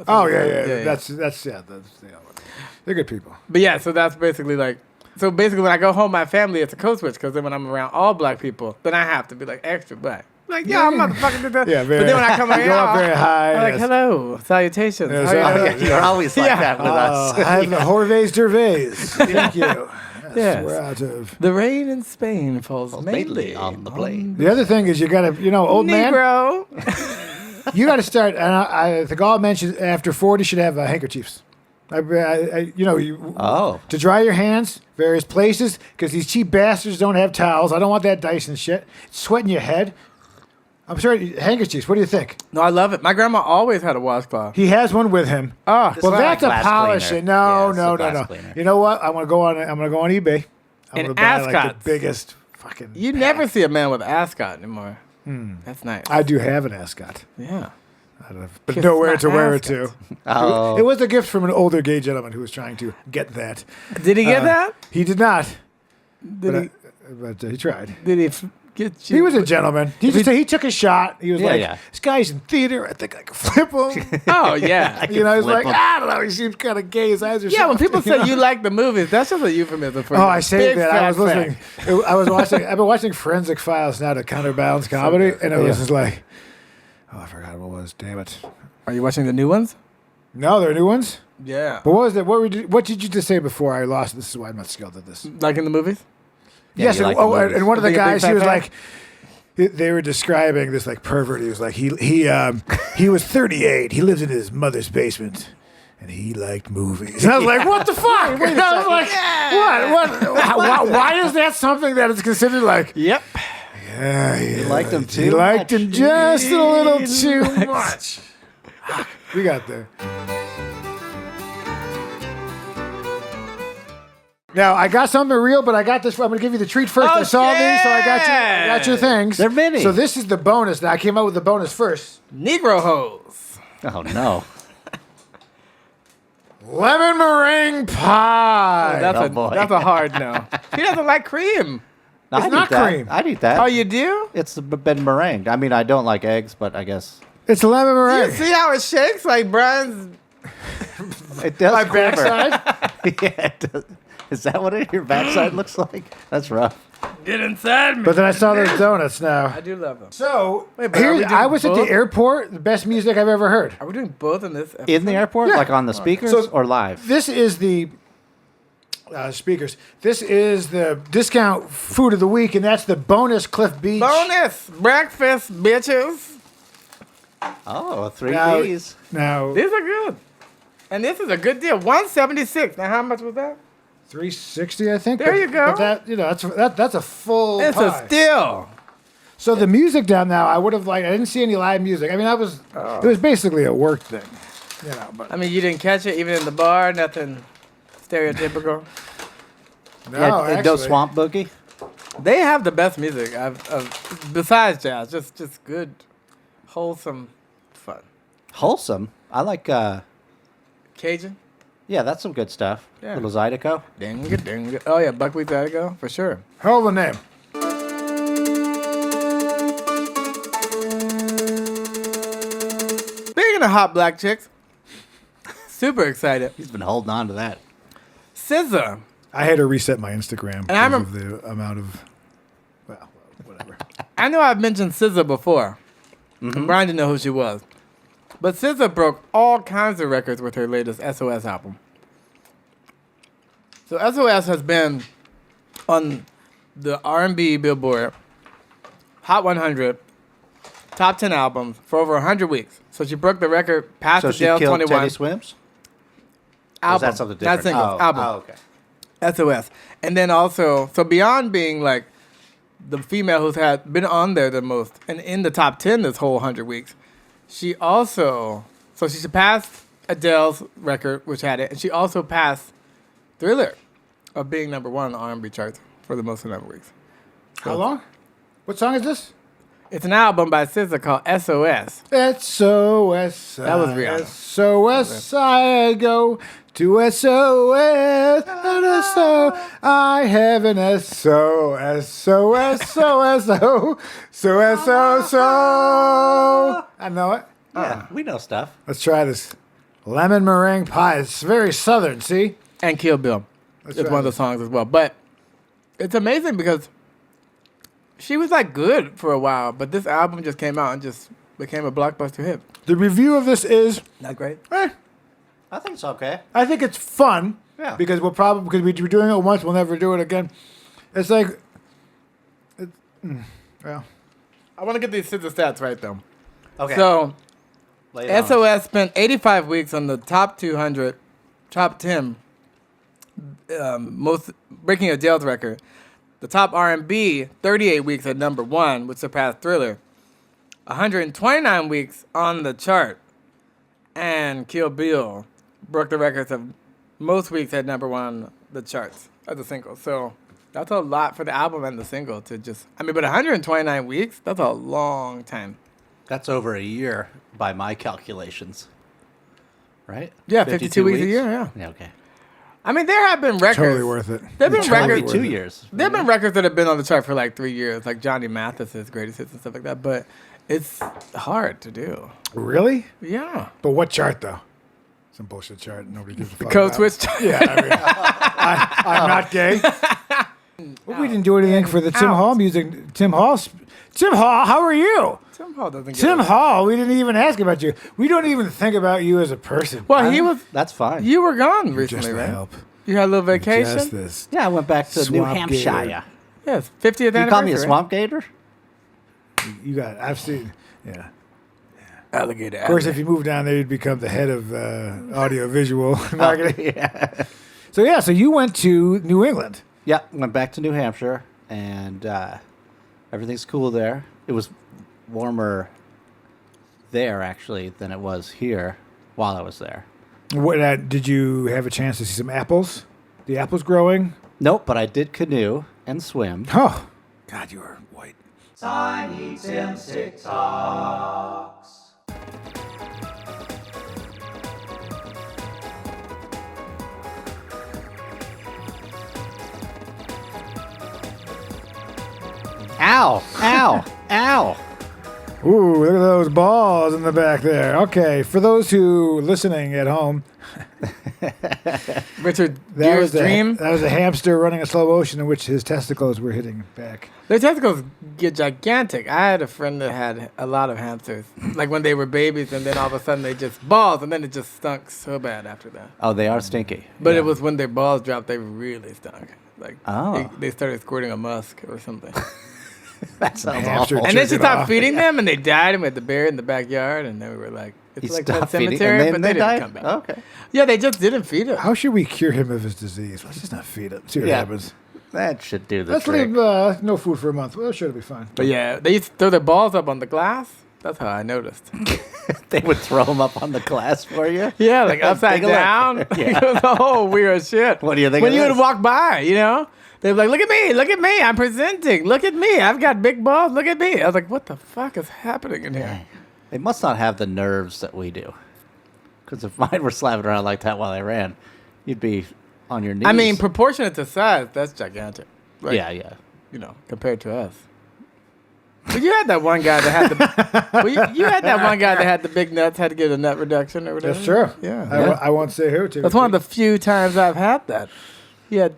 [SPEAKER 2] Oh, yeah. That's they're good people.
[SPEAKER 1] But yeah, so that's basically like, when I go home, my family, it's a code switch because then when I'm around all black people, then I have to be like extra black. Like, yeah, I'm motherfucking do that.
[SPEAKER 2] Yeah, very,
[SPEAKER 1] but then when I come
[SPEAKER 2] you go up
[SPEAKER 1] around,
[SPEAKER 2] very high.
[SPEAKER 1] I'm like,
[SPEAKER 2] yes.
[SPEAKER 1] hello, salutations.
[SPEAKER 2] Yes,
[SPEAKER 1] How you
[SPEAKER 2] oh,
[SPEAKER 1] doing?
[SPEAKER 3] You're always like
[SPEAKER 1] Yeah.
[SPEAKER 3] that with us.
[SPEAKER 2] I have the Horvays Dervays. Thank you. Yes,
[SPEAKER 1] Yes.
[SPEAKER 2] we're out of.
[SPEAKER 1] The rain in Spain falls
[SPEAKER 3] mainly
[SPEAKER 1] mainly
[SPEAKER 3] on the plain.
[SPEAKER 2] The other thing is you got to, old man,
[SPEAKER 1] Negro.
[SPEAKER 2] you got to start, and I think all men should, after 40 should have handkerchiefs.
[SPEAKER 3] Oh.
[SPEAKER 2] To dry your hands, various places, because these cheap bastards don't have towels. I don't want that Dyson shit. It's sweating your head. I'm sorry, handkerchiefs. What do you think?
[SPEAKER 1] No, I love it. My grandma always had a washcloth.
[SPEAKER 2] He has one with him.
[SPEAKER 1] Oh,
[SPEAKER 3] It's
[SPEAKER 2] Well,
[SPEAKER 3] not
[SPEAKER 2] that's
[SPEAKER 3] like
[SPEAKER 2] a
[SPEAKER 3] glass
[SPEAKER 2] polishing.
[SPEAKER 3] cleaner.
[SPEAKER 2] No,
[SPEAKER 3] Yeah, it's a
[SPEAKER 2] no.
[SPEAKER 3] glass cleaner.
[SPEAKER 2] You know what? I'm gonna go on eBay. I'm
[SPEAKER 1] And
[SPEAKER 2] gonna buy like
[SPEAKER 1] ascots.
[SPEAKER 2] the biggest fucking.
[SPEAKER 1] you
[SPEAKER 2] pack.
[SPEAKER 1] never see a man with ascot anymore. That's nice.
[SPEAKER 2] I do have an ascot.
[SPEAKER 1] Yeah.
[SPEAKER 2] I don't know, but
[SPEAKER 1] Kiss
[SPEAKER 2] nowhere
[SPEAKER 1] my
[SPEAKER 2] to wear it
[SPEAKER 1] ascot.
[SPEAKER 2] to.
[SPEAKER 3] Oh.
[SPEAKER 2] It was a gift from an older gay gentleman who was trying to get that.
[SPEAKER 1] Did he get that?
[SPEAKER 2] He did not,
[SPEAKER 1] Did
[SPEAKER 2] but he tried.
[SPEAKER 1] he? Did he get you?
[SPEAKER 2] He was a gentleman. He took a shot. He was
[SPEAKER 3] Yeah,
[SPEAKER 2] like,
[SPEAKER 3] yeah.
[SPEAKER 2] "This guy's in theater. I think I can flip him."
[SPEAKER 1] Oh yeah.
[SPEAKER 2] He's like,
[SPEAKER 3] flip him.
[SPEAKER 2] "I don't know. He seems kind of gay. His eyes are."
[SPEAKER 1] Yeah, when
[SPEAKER 2] soft."
[SPEAKER 1] people say you like the movies, that's just a euphemism for.
[SPEAKER 2] Oh, I say
[SPEAKER 1] big
[SPEAKER 2] that. I
[SPEAKER 1] fat
[SPEAKER 2] was listening.
[SPEAKER 1] fact.
[SPEAKER 2] I was watching. I've been watching Forensic Files now to counterbalance comedy, and it was just like, oh, I forgot what it was. Damn it.
[SPEAKER 1] Are you watching the new ones?
[SPEAKER 2] No, there are new ones.
[SPEAKER 1] Yeah.
[SPEAKER 2] But what was that? What did you just say before I lost? This is why I'm not skilled at this.
[SPEAKER 1] Like in the movies?
[SPEAKER 3] Yeah,
[SPEAKER 2] Yes,
[SPEAKER 3] you
[SPEAKER 2] and,
[SPEAKER 3] like the movies.
[SPEAKER 2] and one of the
[SPEAKER 1] Being a big
[SPEAKER 2] guys, he
[SPEAKER 1] fat
[SPEAKER 2] was
[SPEAKER 1] fan?
[SPEAKER 2] like, they were describing this like pervert. He was like, he was 38. He lived in his mother's basement, and he liked movies. And I was like, what the fuck? And I was like, what? Why is that something that is considered like?
[SPEAKER 1] Yep.
[SPEAKER 2] Yeah, he
[SPEAKER 3] liked him
[SPEAKER 2] He
[SPEAKER 3] too
[SPEAKER 2] liked
[SPEAKER 3] much.
[SPEAKER 2] him just a little too much. We got there. Now I got something real, but I got this. I'm going to give you the treat first.
[SPEAKER 1] Oh,
[SPEAKER 2] I saw these, so I
[SPEAKER 1] yeah.
[SPEAKER 2] got your things.
[SPEAKER 3] They're mini.
[SPEAKER 2] So this is the bonus. Now I came out with the bonus first.
[SPEAKER 1] Negro hose.
[SPEAKER 3] Oh no.
[SPEAKER 2] Lemon meringue pie.
[SPEAKER 1] That's
[SPEAKER 3] boy.
[SPEAKER 1] that's a hard no. He doesn't like cream.
[SPEAKER 3] I'd
[SPEAKER 2] not
[SPEAKER 3] eat that.
[SPEAKER 2] cream.
[SPEAKER 3] I'd eat that.
[SPEAKER 1] Oh, you do?
[SPEAKER 3] It's been meringued. I mean, I don't like eggs, but I guess
[SPEAKER 2] It's lemon
[SPEAKER 1] You
[SPEAKER 2] meringue.
[SPEAKER 1] see how it shakes like Brian's?
[SPEAKER 3] it does.
[SPEAKER 2] My
[SPEAKER 3] quiver.
[SPEAKER 2] backside.
[SPEAKER 3] Yeah, it does. Is that what your backside looks like? That's rough.
[SPEAKER 1] Get inside me.
[SPEAKER 2] But then I saw those dononuts now.
[SPEAKER 1] I do love them.
[SPEAKER 2] So
[SPEAKER 1] Wait, but are we doing
[SPEAKER 2] I was at
[SPEAKER 1] both?
[SPEAKER 2] the airport. The best music I've ever heard.
[SPEAKER 1] Are we doing both in this episode?
[SPEAKER 3] In the airport,
[SPEAKER 2] Yeah.
[SPEAKER 3] like on the speakers
[SPEAKER 2] So-
[SPEAKER 3] or live?
[SPEAKER 2] This is the speakers. This is the discount food of the week, and that's the bonus Cliff Beach.
[SPEAKER 1] Bonus breakfast, bitches.
[SPEAKER 3] Oh, three
[SPEAKER 2] Now-
[SPEAKER 3] B's.
[SPEAKER 2] Now
[SPEAKER 1] These are good. And this is a good deal. $176. Now, how much was that?
[SPEAKER 2] $3.60, I think.
[SPEAKER 1] There
[SPEAKER 2] But-
[SPEAKER 1] you go.
[SPEAKER 2] But that's a full
[SPEAKER 1] It's
[SPEAKER 2] pie.
[SPEAKER 1] a steal.
[SPEAKER 2] So the music down now, I would have I didn't see any live music. I mean, it was basically a work thing, But
[SPEAKER 1] I mean, you didn't catch it even in the bar. Nothing stereotypical.
[SPEAKER 2] no,
[SPEAKER 3] No
[SPEAKER 2] actually,
[SPEAKER 3] swamp boogie.
[SPEAKER 1] They have the best music besides jazz. Just good, wholesome fun.
[SPEAKER 3] Wholesome. I like.
[SPEAKER 1] Cajun.
[SPEAKER 3] Yeah, that's some good stuff.
[SPEAKER 1] Yeah.
[SPEAKER 3] Little Zydeco.
[SPEAKER 1] Ding. Oh yeah, buckwheat Zydeco for sure.
[SPEAKER 2] Hell of a name.
[SPEAKER 1] Speaking of hot black chicks, super excited.
[SPEAKER 3] He's been holding on to that.
[SPEAKER 1] SZA.
[SPEAKER 2] I had to reset my Instagram
[SPEAKER 1] I
[SPEAKER 2] because of the amount of, well, whatever.
[SPEAKER 1] I know I've mentioned SZA before. And Brian didn't know who she was. But SZA broke all kinds of records with her latest SOS album. So SOS has been on the R&B Billboard Hot 100 top 10 albums for over 100 weeks. So she broke the record past
[SPEAKER 3] So
[SPEAKER 1] the
[SPEAKER 3] she
[SPEAKER 1] Dale
[SPEAKER 3] killed
[SPEAKER 1] 21
[SPEAKER 3] Teddy Swims? Or
[SPEAKER 1] album.
[SPEAKER 3] is that something different?
[SPEAKER 1] Not singles, album.
[SPEAKER 3] Oh, okay.
[SPEAKER 1] SOS. And then also, so beyond being like the female who's had been on there the most and in the top 10 this whole 100 weeks, she also, so she surpassed Adele's record, which had it, and she also passed Thriller of being number one on the R&B charts for the most number of weeks.
[SPEAKER 2] How long? What song is this?
[SPEAKER 1] It's an album by SZA called SOS.
[SPEAKER 2] SOS.
[SPEAKER 1] That was Rihanna.
[SPEAKER 2] SOS. I go to SOS. I have an SOS. So. I know it.
[SPEAKER 3] Yeah, we know stuff.
[SPEAKER 2] Let's try this. Lemon meringue pie. It's very southern, see?
[SPEAKER 1] And Kill Bill.
[SPEAKER 2] That's
[SPEAKER 1] It's
[SPEAKER 2] right.
[SPEAKER 1] one of the songs as well. But it's amazing because she was like good for a while, but this album just came out and just became a blockbuster hit.
[SPEAKER 2] The review of this is,
[SPEAKER 1] Not great.
[SPEAKER 3] I think it's okay.
[SPEAKER 2] I think it's fun.
[SPEAKER 3] Yeah.
[SPEAKER 2] Because we're doing it once, we'll never do it again. It's like, well,
[SPEAKER 1] I want to get these SZA stats right though.
[SPEAKER 3] Okay.
[SPEAKER 1] So
[SPEAKER 3] Lay it on.
[SPEAKER 1] SOS spent 85 weeks on the top 200, top 10, most breaking Adele's record. The top R&B, 38 weeks at number one, which surpassed Thriller. 129 weeks on the chart. And Kill Bill broke the records of most weeks at number one on the charts as a single. So that's a lot for the album and the single to just, but 129 weeks, that's a long time.
[SPEAKER 3] That's over a year by my calculations. Right?
[SPEAKER 1] Yeah, 52 weeks a year, yeah.
[SPEAKER 3] Yeah, okay.
[SPEAKER 1] There have been records.
[SPEAKER 2] totally worth it.
[SPEAKER 1] There have been
[SPEAKER 2] It's
[SPEAKER 1] records.
[SPEAKER 3] Maybe
[SPEAKER 2] worth
[SPEAKER 3] 2
[SPEAKER 2] it.
[SPEAKER 3] years.
[SPEAKER 1] There have been records that have been on the chart for like 3 years, like Johnny Mathis's greatest hits and stuff like that. But it's hard to do.
[SPEAKER 2] Really?
[SPEAKER 1] Yeah.
[SPEAKER 2] But what chart, though? Some bullshit chart. Nobody gives a fuck
[SPEAKER 1] Code
[SPEAKER 2] about.
[SPEAKER 1] switch chart.
[SPEAKER 2] Yeah, I'm not gay. Well, we didn't do anything for the Tim
[SPEAKER 1] Out.
[SPEAKER 2] Hall music. Tim Hall, how are you?
[SPEAKER 1] Tim Hall doesn't get
[SPEAKER 2] Tim
[SPEAKER 1] it.
[SPEAKER 2] Hall, we didn't even ask about you. We don't even think about you as a person.
[SPEAKER 1] Well, he was.
[SPEAKER 3] That's fine.
[SPEAKER 1] You were gone
[SPEAKER 2] Just
[SPEAKER 1] recently,
[SPEAKER 2] the
[SPEAKER 1] right?
[SPEAKER 2] help.
[SPEAKER 1] You had a little vacation.
[SPEAKER 2] Just this.
[SPEAKER 3] Yeah, I went back to New
[SPEAKER 2] Swamp
[SPEAKER 3] Hampshire.
[SPEAKER 2] gator.
[SPEAKER 1] Yes, 50th
[SPEAKER 3] You
[SPEAKER 1] anniversary.
[SPEAKER 3] call me a swamp gator?
[SPEAKER 2] I've seen, yeah.
[SPEAKER 1] Alligator.
[SPEAKER 2] Of course, if you move down there, you'd become the head of audio visual marketing.
[SPEAKER 3] Yeah.
[SPEAKER 2] So you went to New England.
[SPEAKER 3] Yeah, went back to New Hampshire, and everything's cool there. It was warmer there, actually, than it was here while I was there.
[SPEAKER 2] What did you have a chance to see some apples? The apples growing?
[SPEAKER 3] Nope, but I did canoe and swim.
[SPEAKER 2] Oh, God, you are white.
[SPEAKER 4] Tiny Tim's TikToks.
[SPEAKER 3] Ow! Ow! Ow!
[SPEAKER 2] Ooh, look at those balls in the back there. Okay, for those who listening at home,
[SPEAKER 1] Richard
[SPEAKER 2] that
[SPEAKER 1] Gere's
[SPEAKER 2] was,
[SPEAKER 1] dream.
[SPEAKER 2] that was a hamster running in slow motion in which his testicles were hitting back.
[SPEAKER 1] Their testicles get gigantic. I had a friend that had a lot of hamsters, like when they were babies, and then all of a sudden they just balls, and then it just stunk so bad after that.
[SPEAKER 3] Oh, they are stinky.
[SPEAKER 1] But
[SPEAKER 3] Yeah.
[SPEAKER 1] it was when their balls dropped, they really stunk. Like
[SPEAKER 3] Oh.
[SPEAKER 1] they started squirting a musk or something.
[SPEAKER 3] That sounds
[SPEAKER 2] Hamster
[SPEAKER 3] awful.
[SPEAKER 1] And then she
[SPEAKER 2] Jerk it
[SPEAKER 1] stopped
[SPEAKER 2] off.
[SPEAKER 1] feeding them, and they died, and we had to bury it in the backyard, and then we were like, it's
[SPEAKER 3] You
[SPEAKER 1] like Pet
[SPEAKER 3] stopped feeding,
[SPEAKER 1] Cemetery,
[SPEAKER 3] and then
[SPEAKER 1] but
[SPEAKER 3] they
[SPEAKER 1] they didn't
[SPEAKER 3] died?
[SPEAKER 1] come back.
[SPEAKER 3] Okay.
[SPEAKER 1] Yeah, they just didn't feed him.
[SPEAKER 2] How should we cure him of his disease? Let's just not feed him. See what
[SPEAKER 3] Yeah.
[SPEAKER 2] happens.
[SPEAKER 3] That should do the
[SPEAKER 2] Let's
[SPEAKER 3] trick.
[SPEAKER 2] leave no food for a month. Well, sure, it'll be fine.
[SPEAKER 1] But yeah, they used to throw their balls up on the glass. That's how I noticed.
[SPEAKER 3] They would throw them up on the glass for you?
[SPEAKER 1] Yeah, like upside
[SPEAKER 3] Take a look.
[SPEAKER 1] down.
[SPEAKER 3] Yeah.
[SPEAKER 1] It was a whole weird shit.
[SPEAKER 3] What do you think
[SPEAKER 1] When
[SPEAKER 3] of
[SPEAKER 1] you would
[SPEAKER 3] this?
[SPEAKER 1] walk by, they'd be like, look at me, I'm presenting. Look at me, I've got big balls, look at me. I was like, what the fuck is happening in here?
[SPEAKER 3] They must not have the nerves that we do. Because if mine were slapping around like that while I ran, you'd be on your knees.
[SPEAKER 1] I mean, proportionate to size, that's gigantic. Like,
[SPEAKER 3] yeah.
[SPEAKER 1] You know, compared to us. But you had that one guy that had the. Well, you had that one guy that had the big nuts, had to get a nut reduction or whatever.
[SPEAKER 2] That's true.
[SPEAKER 1] Yeah.
[SPEAKER 2] I won't say who to.
[SPEAKER 1] That's one of the few times I've had that. He had.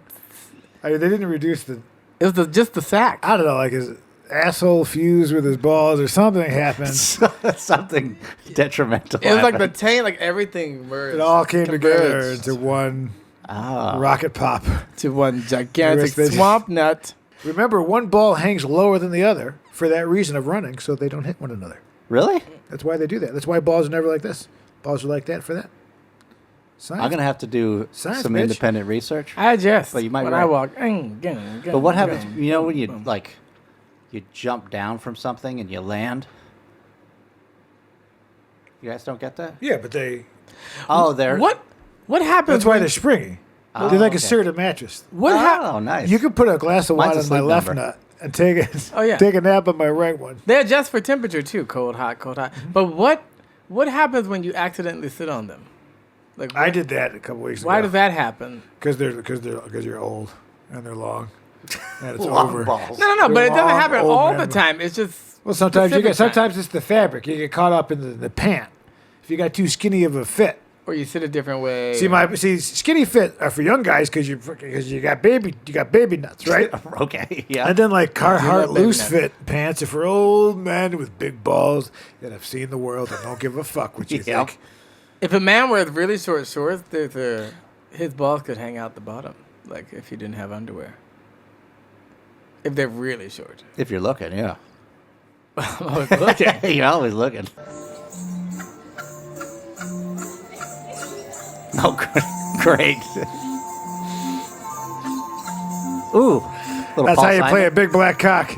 [SPEAKER 2] I mean, they didn't reduce the.
[SPEAKER 1] It was just the sack.
[SPEAKER 2] I don't know, like his asshole fused with his balls or something happened.
[SPEAKER 3] Something detrimental.
[SPEAKER 1] It was like the taint, like everything merged.
[SPEAKER 2] It all came together
[SPEAKER 1] converged
[SPEAKER 2] into one rocket pop.
[SPEAKER 1] to one gigantic
[SPEAKER 2] They just-
[SPEAKER 1] swamp nut.
[SPEAKER 2] Remember, one ball hangs lower than the other for that reason of running, so they don't hit one another.
[SPEAKER 3] Really?
[SPEAKER 2] That's why they do that. That's why balls are never like this. Balls are like that for that. Science.
[SPEAKER 3] I'm going to have to do
[SPEAKER 2] Science,
[SPEAKER 3] some
[SPEAKER 2] bitch.
[SPEAKER 3] independent research.
[SPEAKER 1] I adjust.
[SPEAKER 3] But you might
[SPEAKER 1] when
[SPEAKER 3] right.
[SPEAKER 1] I walk.
[SPEAKER 3] But what happens, you know, when you, like, you jump down from something and you land? You guys don't get that?
[SPEAKER 2] Yeah, but they.
[SPEAKER 3] Oh, they're...
[SPEAKER 1] What happens?
[SPEAKER 2] That's why
[SPEAKER 1] when-
[SPEAKER 2] they're springy.
[SPEAKER 3] Oh,
[SPEAKER 2] They're like
[SPEAKER 3] okay.
[SPEAKER 2] a Serta mattress.
[SPEAKER 1] What happened?
[SPEAKER 3] Oh, nice.
[SPEAKER 2] You could put a glass of wine
[SPEAKER 3] Mine's
[SPEAKER 2] on
[SPEAKER 3] a
[SPEAKER 2] my
[SPEAKER 3] sleep
[SPEAKER 2] left
[SPEAKER 3] number.
[SPEAKER 2] nut and take it.
[SPEAKER 1] Oh, yeah.
[SPEAKER 2] Take a nap on my right one.
[SPEAKER 1] They adjust for temperature too, cold, hot, cold, hot. But what happens when you accidentally sit on them? Like
[SPEAKER 2] I did that a couple weeks ago.
[SPEAKER 1] Why does that happen?
[SPEAKER 2] Because you're old and they're long and it's
[SPEAKER 3] Long
[SPEAKER 2] over.
[SPEAKER 3] balls.
[SPEAKER 1] No, but it doesn't
[SPEAKER 2] Long,
[SPEAKER 1] happen
[SPEAKER 2] old
[SPEAKER 1] all
[SPEAKER 2] man.
[SPEAKER 1] the time. It's just
[SPEAKER 2] Well, sometimes
[SPEAKER 1] specific time.
[SPEAKER 2] it's the fabric. You get caught up in the pant. If you got too skinny of a fit.
[SPEAKER 1] or you sit a different way.
[SPEAKER 2] See, skinny fit are for young guys because you got baby nuts, right?
[SPEAKER 3] Okay, yeah.
[SPEAKER 2] And then like
[SPEAKER 1] love
[SPEAKER 2] Carhartt
[SPEAKER 1] baby
[SPEAKER 2] loose
[SPEAKER 1] nuts.
[SPEAKER 2] fit pants are for old men with big balls that have seen the world and don't give a fuck what you
[SPEAKER 3] Yep.
[SPEAKER 2] think.
[SPEAKER 1] If a man wears really short shorts, his balls could hang out the bottom, like if he didn't have underwear. If they're really short.
[SPEAKER 3] If you're looking, yeah.
[SPEAKER 1] I'm always looking.
[SPEAKER 3] You're always looking. Oh, great. Ooh. Little
[SPEAKER 2] That's
[SPEAKER 3] Paul
[SPEAKER 2] how you
[SPEAKER 3] Simon.
[SPEAKER 2] play a big black cock.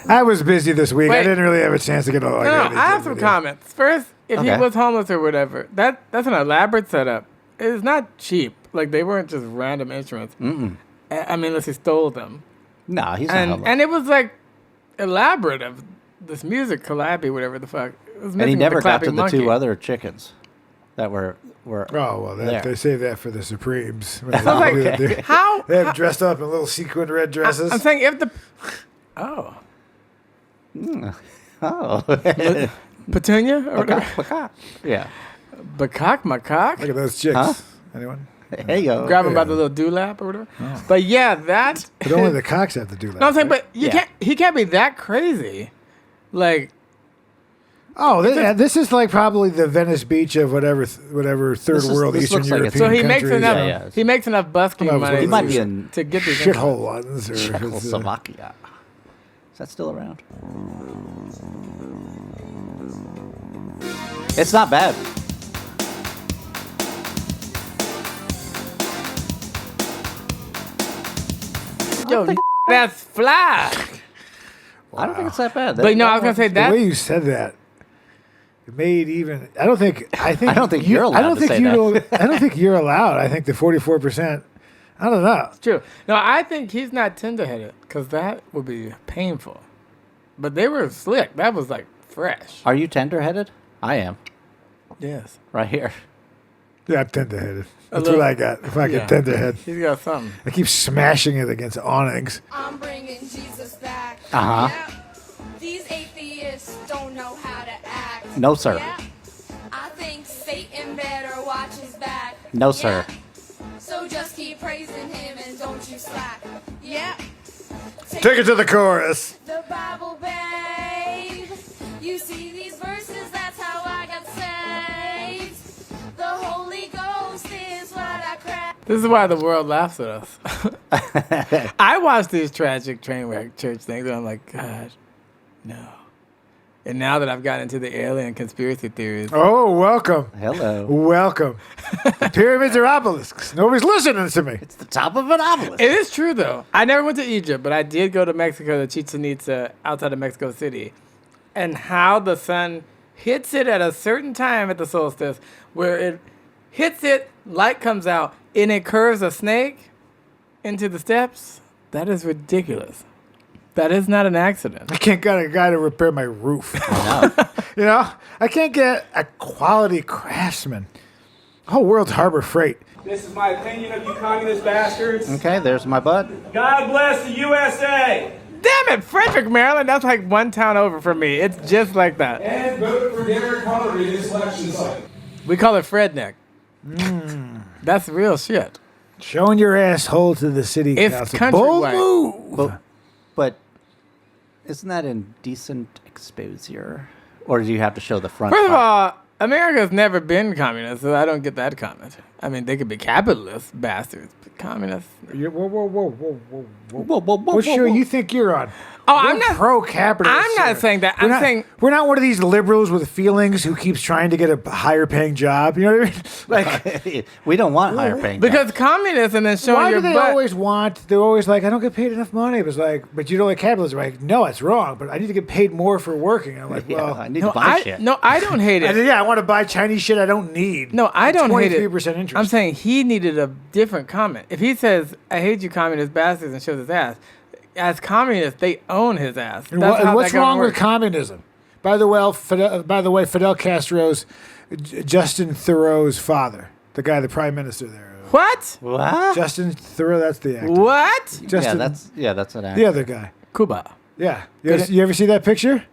[SPEAKER 2] I was busy this week. I
[SPEAKER 1] Wait.
[SPEAKER 2] didn't really have a chance to get all.
[SPEAKER 1] No, I have some comments. First, if he
[SPEAKER 3] Okay.
[SPEAKER 1] was homeless or whatever, that's an elaborate setup. It's not cheap. Like they weren't just random instruments. I mean, unless he stole them.
[SPEAKER 3] No, he's not homeless.
[SPEAKER 1] And it was like elaborate of this music collabby, whatever the fuck. It was
[SPEAKER 3] And he
[SPEAKER 1] missing
[SPEAKER 3] never
[SPEAKER 1] the
[SPEAKER 3] got to
[SPEAKER 1] clapping
[SPEAKER 3] the
[SPEAKER 1] monkey.
[SPEAKER 3] two other chickens that were
[SPEAKER 2] Oh well,
[SPEAKER 3] there.
[SPEAKER 2] they save that for the Supremes. When
[SPEAKER 1] I was like,
[SPEAKER 2] they
[SPEAKER 1] how?
[SPEAKER 2] have them dressed up in little sequin red dresses.
[SPEAKER 1] I'm saying if the oh
[SPEAKER 3] Oh.
[SPEAKER 1] Petunia or whatever.
[SPEAKER 3] Yeah.
[SPEAKER 1] Bacock, macaque.
[SPEAKER 2] Look at those chicks.
[SPEAKER 3] Huh?
[SPEAKER 2] Anyone?
[SPEAKER 3] There you go.
[SPEAKER 1] Grab him by the little dewlap or whatever. But yeah, that.
[SPEAKER 2] But only the cocks have to do that.
[SPEAKER 1] No, I'm saying,
[SPEAKER 2] right?
[SPEAKER 1] but you
[SPEAKER 3] Yeah.
[SPEAKER 1] can't. He can't be that crazy. Like,
[SPEAKER 2] Oh, this is like probably the Venice Beach of whatever third world
[SPEAKER 3] this
[SPEAKER 2] Eastern
[SPEAKER 3] looks like
[SPEAKER 2] European
[SPEAKER 3] it's-
[SPEAKER 1] so he makes
[SPEAKER 2] countries.
[SPEAKER 1] enough.
[SPEAKER 3] Yeah.
[SPEAKER 1] He makes enough busking
[SPEAKER 2] Well,
[SPEAKER 1] money.
[SPEAKER 2] he might
[SPEAKER 3] be in
[SPEAKER 1] to get these
[SPEAKER 2] shithole ones. Or,
[SPEAKER 3] Czechoslovakia. Is that still around? It's not bad.
[SPEAKER 1] Yo, that's fly.
[SPEAKER 3] I don't think it's that bad.
[SPEAKER 1] But no, I was gonna say
[SPEAKER 2] the
[SPEAKER 1] that.
[SPEAKER 2] way you said that, it made even. I don't think
[SPEAKER 3] you're allowed
[SPEAKER 2] I don't
[SPEAKER 3] to
[SPEAKER 2] think
[SPEAKER 3] say
[SPEAKER 2] you
[SPEAKER 3] that.
[SPEAKER 2] know, I don't think you're allowed. I think the 44%. I don't know.
[SPEAKER 1] True. No, I think he's not tender-headed because that would be painful. But they were slick. That was like fresh.
[SPEAKER 3] Are you tender-headed? I am.
[SPEAKER 1] Yes.
[SPEAKER 3] Right here.
[SPEAKER 2] Yeah, I'm tender-headed. That's
[SPEAKER 1] little-
[SPEAKER 2] what I got. If I
[SPEAKER 1] Yeah.
[SPEAKER 2] get tender-head,
[SPEAKER 1] He's got something.
[SPEAKER 2] I keep smashing it against awnings.
[SPEAKER 5] I'm bringing Jesus back.
[SPEAKER 3] Uh-huh.
[SPEAKER 5] Yeah. These atheists don't know how to act.
[SPEAKER 3] No, sir.
[SPEAKER 5] Yeah. I think Satan better watch his back.
[SPEAKER 3] No, sir.
[SPEAKER 5] Yeah. So just keep praising him and don't you slack. Yeah.
[SPEAKER 2] Take it to the chorus.
[SPEAKER 5] The Bible, babe. You see these verses, that's how I got saved. The Holy Ghost is what I crave.
[SPEAKER 1] This is why the world laughs at us. I watch these tragic train wreck church things and I'm like, God, no. And now that I've gotten into the alien conspiracy theories,
[SPEAKER 2] Oh, welcome.
[SPEAKER 3] Hello.
[SPEAKER 2] Welcome. The pyramids are obelisks. Nobody's listening to me.
[SPEAKER 3] It's the top of an obelisk.
[SPEAKER 1] it is true though. I never went to Egypt, but I did go to Mexico, to Chichen Itza, outside of Mexico City. And how the sun hits it at a certain time at the solstice, where it hits it, light comes out, and it curves a snake into the steps, that is ridiculous. That is not an accident.
[SPEAKER 2] I can't get a guy to repair my roof.
[SPEAKER 3] I know.
[SPEAKER 2] You know, I can't get a quality craftsman. Oh, World's Harbor Freight.
[SPEAKER 6] This is my opinion of you communist bastards.
[SPEAKER 3] Okay, there's my butt.
[SPEAKER 6] God bless the USA.
[SPEAKER 1] Damn it, Frederick, Maryland. That's like one town over from me. It's just like that.
[SPEAKER 6] And vote for Derek Connery in this election cycle.
[SPEAKER 1] We call it Fredneck. That's real shit.
[SPEAKER 2] Showing your asshole to the city
[SPEAKER 1] It's
[SPEAKER 2] council.
[SPEAKER 1] country
[SPEAKER 2] Bold
[SPEAKER 1] white.
[SPEAKER 2] move.
[SPEAKER 3] But isn't that indecent exposure? Or do you have to show the front?
[SPEAKER 1] First of
[SPEAKER 3] part?
[SPEAKER 1] all, America's never been communist, so I don't get that comment. I mean, they could be capitalist bastards, but communists.
[SPEAKER 2] Whoa, whoa, whoa, whoa, whoa, whoa.
[SPEAKER 3] Whoa, whoa, whoa,
[SPEAKER 2] What
[SPEAKER 3] whoa,
[SPEAKER 2] show
[SPEAKER 3] whoa.
[SPEAKER 2] you think you're on?
[SPEAKER 1] Oh,
[SPEAKER 2] We're
[SPEAKER 1] I'm not
[SPEAKER 2] pro-capitalist.
[SPEAKER 1] I'm not
[SPEAKER 2] sir.
[SPEAKER 1] saying that.
[SPEAKER 2] We're
[SPEAKER 1] I'm
[SPEAKER 2] not,
[SPEAKER 1] saying
[SPEAKER 2] we're not one of these liberals with feelings who keeps trying to get a higher paying job. You know what I mean? Like,
[SPEAKER 3] We don't want higher paying jobs.
[SPEAKER 1] because communists and then showing
[SPEAKER 2] why
[SPEAKER 1] your
[SPEAKER 2] do they
[SPEAKER 1] butt.
[SPEAKER 2] always want? They're always like, I don't get paid enough money. It was like, but you don't like capitalism. Like, no, it's wrong. But I need to get paid more for working. I'm like,
[SPEAKER 3] Yeah,
[SPEAKER 2] well,
[SPEAKER 3] I need
[SPEAKER 1] no,
[SPEAKER 3] to buy
[SPEAKER 1] I,
[SPEAKER 3] shit.
[SPEAKER 1] no, I don't hate
[SPEAKER 2] and
[SPEAKER 1] it.
[SPEAKER 2] yeah, I want to buy Chinese shit I don't need.
[SPEAKER 1] No, I don't hate it.
[SPEAKER 2] 23% interest.
[SPEAKER 1] I'm saying he needed a different comment. If he says, "I hate you, communist bastards," and shows his ass, as communists, they own his ass.
[SPEAKER 2] And
[SPEAKER 1] That's how
[SPEAKER 2] what's
[SPEAKER 1] that
[SPEAKER 2] wrong with
[SPEAKER 1] works.
[SPEAKER 2] communism? By the way, Fidel Castro's Justin Thoreau's father, the guy, the prime minister there.
[SPEAKER 1] What?
[SPEAKER 3] What?
[SPEAKER 2] Justin Thoreau, that's the actor.
[SPEAKER 1] What?
[SPEAKER 2] Justin,
[SPEAKER 3] That's an actor.
[SPEAKER 2] the other guy.
[SPEAKER 1] Cuba.
[SPEAKER 2] Yeah. You ever see that picture?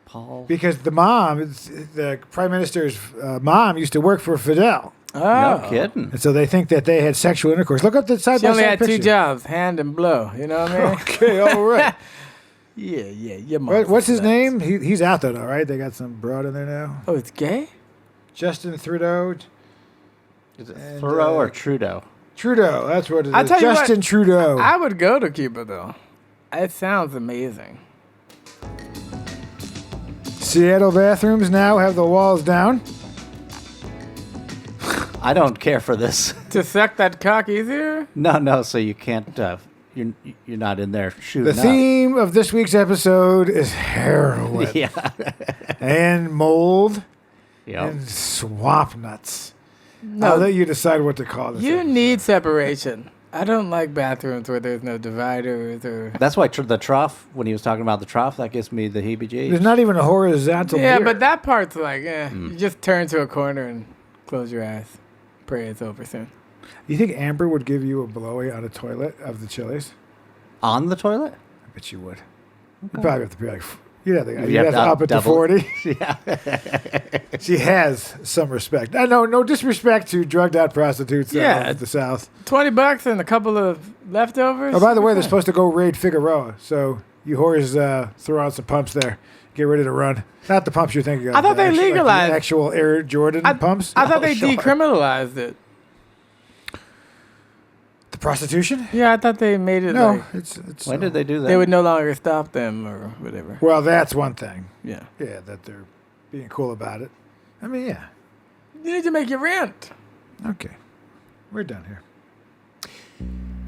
[SPEAKER 3] Paul.
[SPEAKER 2] Because the the prime minister's mom used to work for Fidel.
[SPEAKER 1] Oh.
[SPEAKER 3] No kidding.
[SPEAKER 2] And so they think that they had sexual intercourse. Look up the side
[SPEAKER 1] She
[SPEAKER 2] by
[SPEAKER 1] only
[SPEAKER 2] side
[SPEAKER 1] had
[SPEAKER 2] picture.
[SPEAKER 1] two jobs, hand and blow. You know what I mean?
[SPEAKER 2] Okay, all right.
[SPEAKER 1] Yeah.
[SPEAKER 2] What's his name? He's out there, though, right? They got some broad in there now.
[SPEAKER 1] Oh, it's gay?
[SPEAKER 2] Justin Trudeau.
[SPEAKER 3] Is it
[SPEAKER 2] And,
[SPEAKER 3] Thoreau or Trudeau?
[SPEAKER 2] Trudeau, that's what it is.
[SPEAKER 1] I'll tell you what,
[SPEAKER 2] Justin Trudeau.
[SPEAKER 1] I would go to Cuba, though. It sounds amazing.
[SPEAKER 2] Seattle bathrooms now have the walls down.
[SPEAKER 3] I don't care for this.
[SPEAKER 1] To suck that cock easier?
[SPEAKER 3] No. So you can't. You're not in there shooting
[SPEAKER 2] The
[SPEAKER 3] up.
[SPEAKER 2] theme of this week's episode is heroin
[SPEAKER 3] Yeah.
[SPEAKER 2] and mold
[SPEAKER 3] Yep.
[SPEAKER 2] and swamp nuts.
[SPEAKER 1] No.
[SPEAKER 2] I'll let you decide what to call this.
[SPEAKER 1] You
[SPEAKER 2] episode.
[SPEAKER 1] need separation. I don't like bathrooms where there's no dividers or...
[SPEAKER 3] That's why the trough. When he was talking about the trough, that gives me the heebie-jeebies.
[SPEAKER 2] There's not even a horizontal
[SPEAKER 1] Yeah,
[SPEAKER 2] mirror.
[SPEAKER 1] but that part's like, You just turn to a corner and close your eyes. Pray it's over soon.
[SPEAKER 2] You think Amber would give you a blowy on a toilet of the Chili's?
[SPEAKER 3] On the toilet.
[SPEAKER 2] I bet you would. You'd probably have to be like, you'd have to
[SPEAKER 3] have to
[SPEAKER 2] up it to
[SPEAKER 3] double
[SPEAKER 2] 40.
[SPEAKER 3] Yeah.
[SPEAKER 2] She has some respect. I know, no disrespect to drugged out prostitutes
[SPEAKER 1] Yeah.
[SPEAKER 2] of the South.
[SPEAKER 1] $20 and a couple of leftovers?
[SPEAKER 2] Oh, by the way, they're supposed to go raid Figueroa. So you whores throw out some pumps there. Get ready to run. Not the pumps you're thinking of.
[SPEAKER 1] I thought
[SPEAKER 2] the
[SPEAKER 1] they
[SPEAKER 2] actual, like the
[SPEAKER 1] legalized-
[SPEAKER 2] actual Air Jordan pumps.
[SPEAKER 1] I thought they
[SPEAKER 3] sure.
[SPEAKER 1] decriminalized it.
[SPEAKER 2] The prostitution?
[SPEAKER 1] Yeah, I thought they made it
[SPEAKER 2] No,
[SPEAKER 1] like
[SPEAKER 2] it's.
[SPEAKER 3] When did they do that?
[SPEAKER 1] they would no longer stop them or whatever.
[SPEAKER 2] Well, that's one thing.
[SPEAKER 1] Yeah.
[SPEAKER 2] Yeah, that they're being cool about it. I mean, yeah.
[SPEAKER 1] You need to make your rent.
[SPEAKER 2] Okay. We're done here.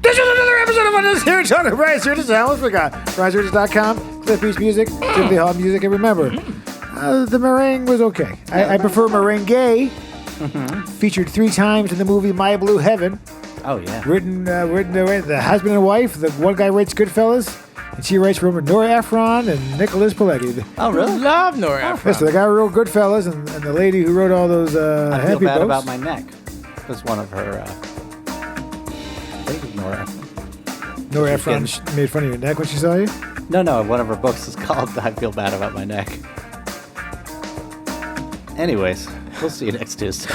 [SPEAKER 2] This is another episode of UnNecessary. Tony Brian Sturges. Let's forgot. BrianSturges.com. Cliff Beach Music. Timothy Hall Music. And remember, the meringue was okay. I prefer merengue. Featured 3 times in the movie My Blue Heaven.
[SPEAKER 3] Oh yeah.
[SPEAKER 2] Written the husband and wife. The one guy writes Goodfellas. And she writes for Nora Ephron and Nicholas Pileggi.
[SPEAKER 3] Oh really?
[SPEAKER 1] Love Nora Ephron.
[SPEAKER 2] Yeah, so the guy who wrote Goodfellas and the lady who wrote all those
[SPEAKER 3] I feel
[SPEAKER 2] happy
[SPEAKER 3] bad
[SPEAKER 2] boats.
[SPEAKER 3] about my neck. That's one of her. I think it's Nora Ephron.
[SPEAKER 2] Nora Ephron made fun of your neck when she saw you?
[SPEAKER 3] No. One of her books is called "I Feel Bad About My Neck." Anyways, we'll see you next Tuesday.